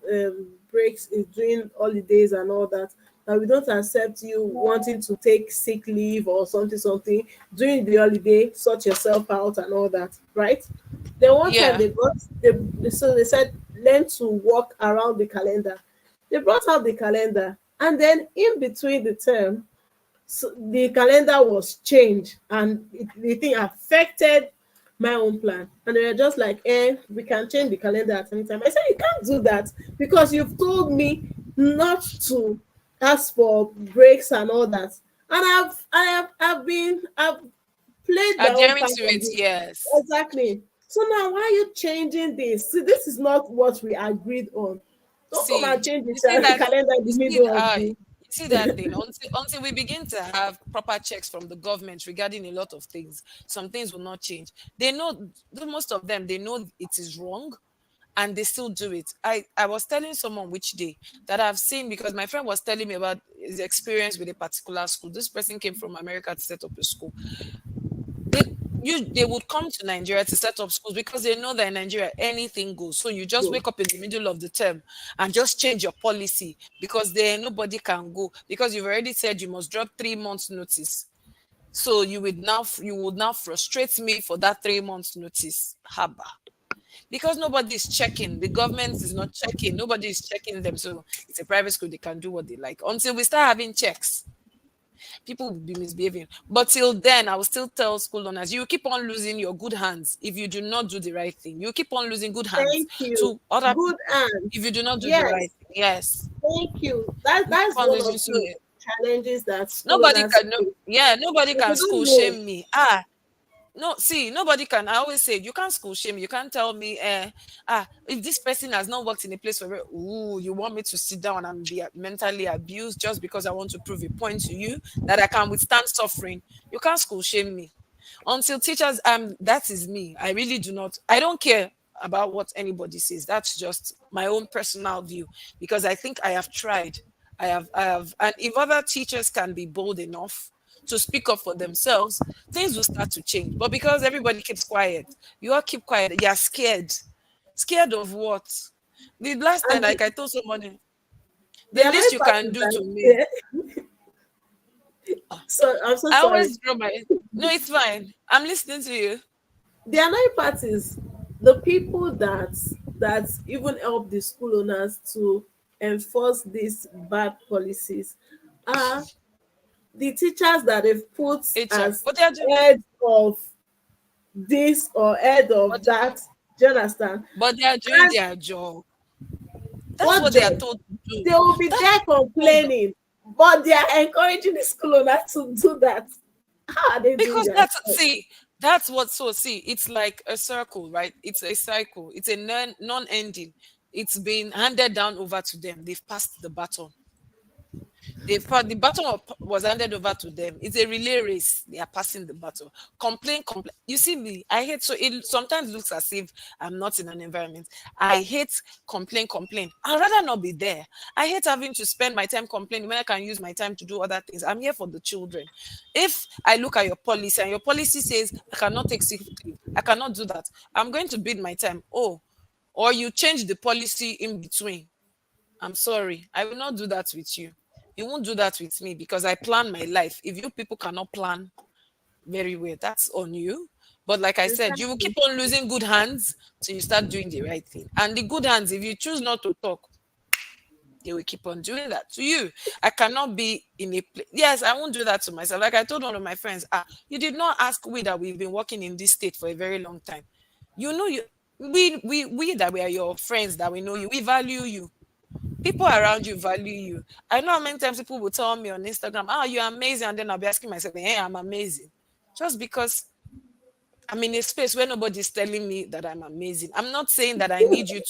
breaks is during holidays and all that. And we don't accept you wanting to take sick leave or something during the holiday, sort yourself out and all that, right? Then one time Yeah, so they said learn to walk around the calendar. They brought out the calendar, and then in between the term, so the calendar was changed, and the thing affected my own plan. And they were just like, we can change the calendar at any time. I said, you can't do that, because you've told me not to ask for breaks and all that. And I've played my own adhering part to of it. it. Yes. Exactly. So now, why are you changing this? See, this is not what we agreed on. Don't come and See, change you see the that, calendar in you the see middle of the. you see that thing, until we begin to have proper checks from the government regarding a lot of things, some things will not change. They know, most of them, they know it is wrong, and they still do it. I was telling someone which day that I've seen, because my friend was telling me about his experience with a particular school. This person came from America to set up a school. They they would come to Nigeria to set up schools because they know that in Nigeria anything goes. So you just Go. wake up in the middle of the term and just change your policy, because there nobody can go, because you've already said you must drop 3 months notice. So you would now frustrate me for that 3 months notice. Haba. Because nobody is checking, the government is not checking, nobody is checking them. So it's a private school, they can do what they like until we start having checks. People will be misbehaving. But till then, I will still tell school owners, you keep on losing your good hands if you do not do the right thing. You keep on losing good hands Thank you. to other Good people if you hands. do not do the right Yes. thing. Yes. Thank you. That You keep that's on one losing. of So the challenges that school nobody owners can, no, face. yeah, nobody If can you school don't know, shame me. Ah, no, see, nobody can. I always say, you can't school shame. You can't tell me, if this person has not worked in a place for, ooh, you want me to sit down and be mentally abused just because I want to prove a point to you that I can withstand suffering. You can't school shame me. Until teachers, that is me. I really do not, I don't care about what anybody says. That's just my own personal view, because I think I have tried. I have, and if other teachers can be bold enough to speak up for themselves, things will start to change. But because everybody keeps quiet, you all keep quiet, you're scared. Scared of what? The last time, and like I told somebody, the the annoying least you part can is do that to me. so I'm so I sorry. always draw my, no, it's fine. I'm listening to you. The annoying part is the people that even help the school owners to enforce these bad policies are the teachers that they've put HR. as But they are doing, head of this or head but of that. Do you understand? but they are doing And their job. That's what what they are job? told to do. They will be That's there what they're told. complaining, but they are encouraging the school owner to do that. How are they doing Because their that's, job? see, that's what, so see, it's like a circle, right? It's a cycle. It's a non-ending. It's been handed down over to them. They've passed the baton. The baton was handed over to them. It's a relay race. They are passing the baton. Complain, complain. You see me, I hate, so it sometimes looks as if I'm not in an environment. I hate complain, complain. I'd rather not be there. I hate having to spend my time complaining when I can use my time to do other things. I'm here for the children. If I look at your policy and your policy says I cannot take sick leave, I cannot do that. I'm going to bid my time. Oh, or you change the policy in between. I'm sorry. I will not do that with you. You won't do that with me, because I plan my life. If you people cannot plan very well, that's on you. But like I said, you will keep Exactly. on losing good hands till you start doing the right thing. And the good hands, if you choose not to talk, they will keep on doing that to you. I cannot be in a place. Yes, I won't do that to myself. Like I told one of my friends, you did not ask we that we've been working in this state for a very long time. You know, we that we are your friends, that we know you, we value you. People around you value you. I know how many times people will tell me on Instagram, you're amazing. And then I'll be asking myself, hey, I'm amazing. Just because I'm in a space where nobody's telling me that I'm amazing. I'm not saying that I need you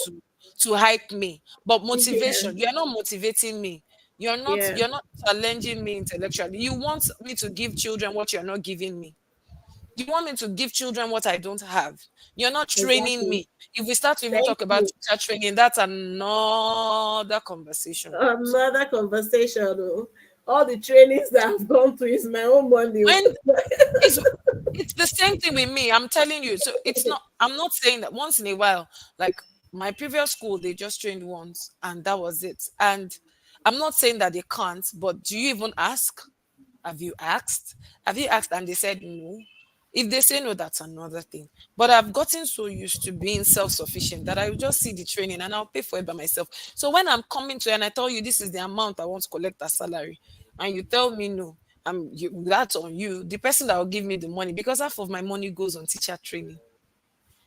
to hype me, but Yeah, motivation. You're not motivating me. You're not yeah. you're not challenging me intellectually. You want me to give children what you're not giving me. You want me to give children what I don't have? You're not training Exactly. me. If we start to even Thank talk about you. teacher training, that's another conversation. Another conversation. Oh. All the trainings that I've gone to is my own money. Oh. When it's it's the same thing with me. I'm telling you. So it's not. I'm not saying that once in a while, like my previous school, they just trained once and that was it. And I'm not saying that they can't, but do you even ask? Have you asked? Have you asked? And they said no. If they say no, that's another thing. But I've gotten so used to being self-sufficient that I will just see the training and I'll pay for it by myself. So when I'm coming to you and I tell you this is the amount I want to collect as salary, and you tell me no, that's on you. The person that will give me the money, because half of my money goes on teacher training.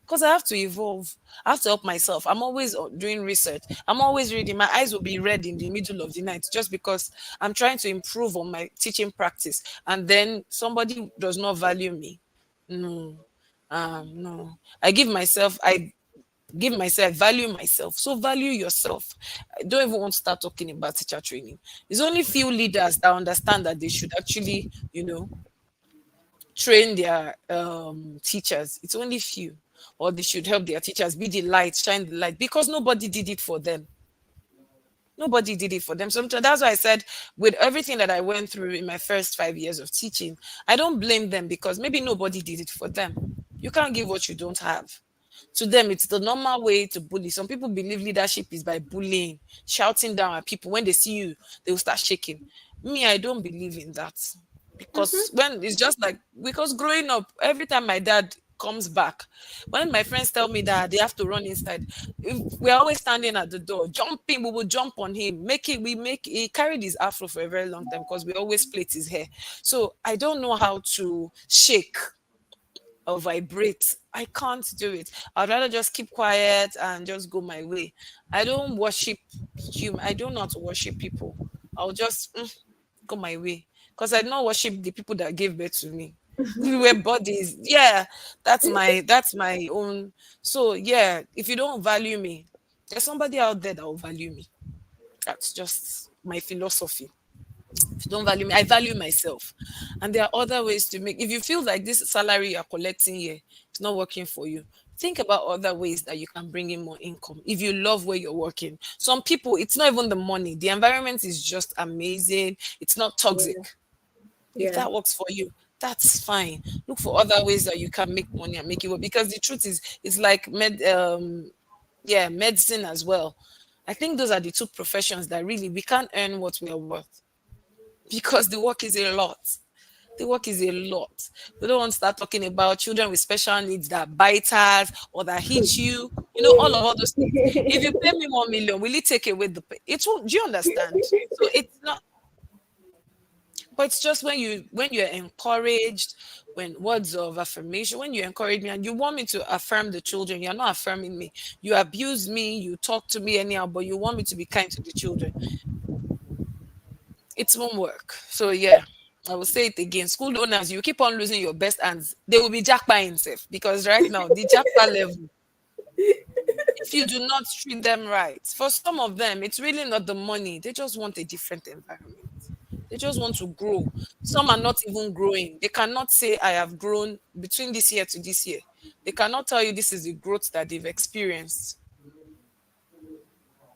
Because I have to evolve. I have to help myself. I'm always doing research. I'm always reading. My eyes will be red in the middle of the night just because I'm trying to improve on my teaching practice. And then somebody does not value me. No. No. I give myself, value myself. So value yourself. I don't even want to start talking about teacher training. There's only few leaders that understand that they should actually, train their teachers. It's only few, or they should help their teachers be the light, shine the light, because nobody did it for them. Nobody did it for them. Sometimes that's why I said, with everything that I went through in my first 5 years of teaching, I don't blame them because maybe nobody did it for them. You can't give what you don't have. To them, it's the normal way to bully. Some people believe leadership is by bullying, shouting down at people. When they see you, they will start shaking. Me, I don't believe in that. Because when it's just like, because growing up, every time my dad comes back, when my friends tell me that they have to run inside, we're always standing at the door, jumping, we will jump on him, he carried his afro for a very long time because we always plait his hair. So I don't know how to shake or vibrate. I can't do it. I'd rather just keep quiet and just go my way. I don't worship human. I don't know how to worship people. I'll just go my way because I don't worship the people that gave birth to me. We were bodies. Yeah, that's my own. So yeah, if you don't value me, there's somebody out there that will value me. That's just my philosophy. If you don't value me, I value myself. And there are other ways to make, if you feel like this salary you're collecting here is not working for you, think about other ways that you can bring in more income. If you love where you're working, some people, it's not even the money, the environment is just amazing, it's not toxic. Yeah. If Yeah. that works for you, that's fine. Look for other ways that you can make money and make it work. Because the truth is, it's like medicine as well. I think those are the two professions that really we can't earn what we are worth because the work is a lot. The work is a lot. We don't want to start talking about children with special needs that bite us or that hit you. All of those things. If you pay me 1 million, will it take away the pay? It will. Do you understand? So it's not. But it's just when you're encouraged, when words of affirmation, when you encourage me and you want me to affirm the children, you're not affirming me. You abuse me, you talk to me anyhow, but you want me to be kind to the children. It won't work. So yeah, I will say it again. School owners, you keep on losing your best hands. They will be jackpot himself because right now the jackpot level. If you do not treat them right, for some of them, it's really not the money. They just want a different environment. They just want to grow. Some are not even growing. They cannot say, I have grown between this year to this year. They cannot tell you this is the growth that they've experienced.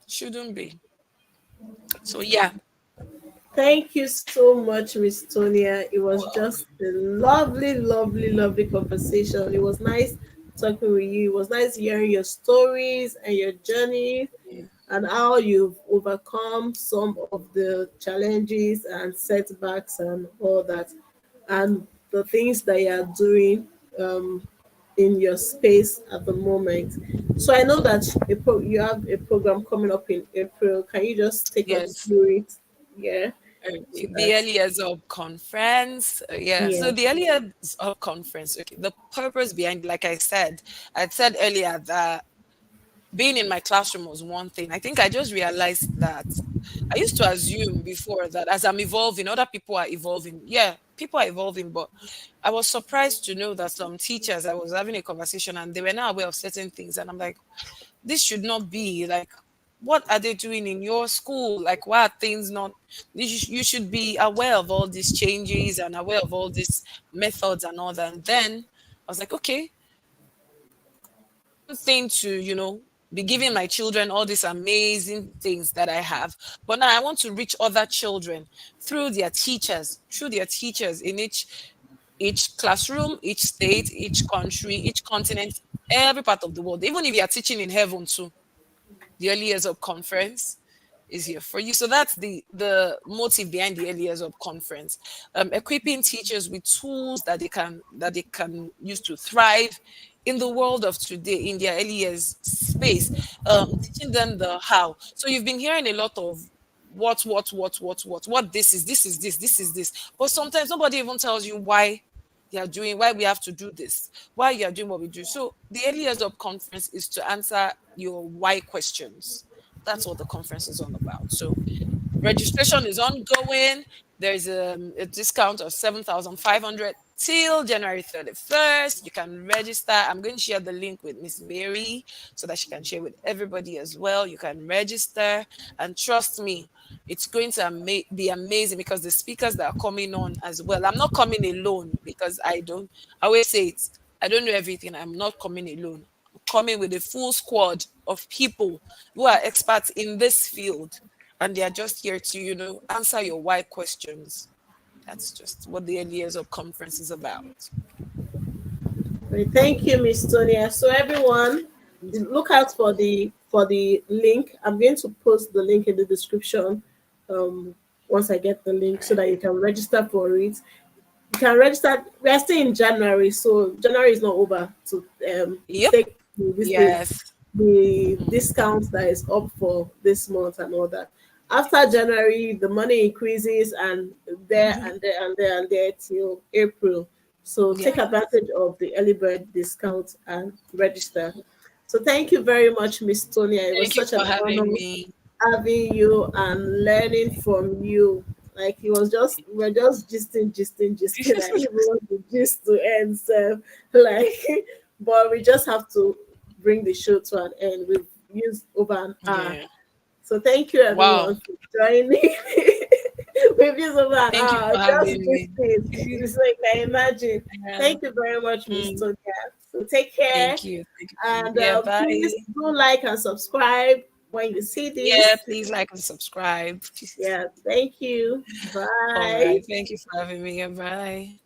Shouldn't be. So yeah. Thank you so much, Miss Tonia. It was just a lovely, lovely, lovely conversation. It was nice talking with you. It was nice hearing your stories and your journey Yeah. and how you've overcome some of the challenges and setbacks and all that, and the things that you are doing in your space at the moment. So I know that you have a program coming up in April. Can you just take us Yes. through it? Yeah. So Okay, the that, early years of conference. Yeah, so yeah. the early years of conference, okay, the purpose behind, like I said earlier that being in my classroom was one thing. I think I just realized that I used to assume before that as I'm evolving, other people are evolving. Yeah, people are evolving, but I was surprised to know that some teachers, I was having a conversation and they were not aware of certain things. And I'm like, this should not be like what are they doing in your school? Like, why are things not? You should be aware of all these changes and aware of all these methods and all that. And then I was like, okay, one thing to, be giving my children all these amazing things that I have, but now I want to reach other children through their teachers in each classroom, each state, each country, each continent, every part of the world. Even if you are teaching in heaven too, the Early Years Up Conference is here for you. So that's the motive behind the Early Years Up Conference. Equipping teachers with tools that they can use to thrive in the world of today, in their early years space, teaching them the how. So you've been hearing a lot of what this is this. But sometimes nobody even tells you why we have to do this, why you are doing what we do. So the Early Years Up Conference is to answer your why questions. That's what the conference is all about. So registration is ongoing. There's a discount of 7,500 till January 31st. You can register. I'm going to share the link with Miss Mary so that she can share with everybody as well. You can register, and trust me, it's going to be amazing because the speakers that are coming on as well. I'm not coming alone because I always say it. I don't know everything. I'm not coming alone. I'm coming with a full squad of people who are experts in this field, and they are just here to, answer your why questions. That's just what the Early Years of Conference is about. Right, thank you, Miss Tonia. So everyone, look out for the link. I'm going to post the link in the description once I get the link so that you can register for it. You can register. We are still in January, so January is not over to Yep. take Yes. the discount that is up for this month and all that. After January, the money increases and there Mhm. and there and there and there till April. So Yeah. take advantage of the early bird discount and register. So thank you very much, Miss Tonia. It was Thank you such for an having honor me. having you and learning from you. Like it was just we're just gisting. I even want the gist to end. So like, but we just have to bring the show to an end. We've used over an hour. Yeah. So thank you Wow. everyone for joining. We've used over an Thank you hour. for Just having me. gisting. It's like I imagine. Yeah. Thank you very much, Miss Mm. Tonya. So take care. Thank you. Thank you. And Yeah. please Bye. do like and subscribe when you see Yeah. this. Please like and subscribe. Yeah, thank you. All Bye. right. Thank you for having me. Bye.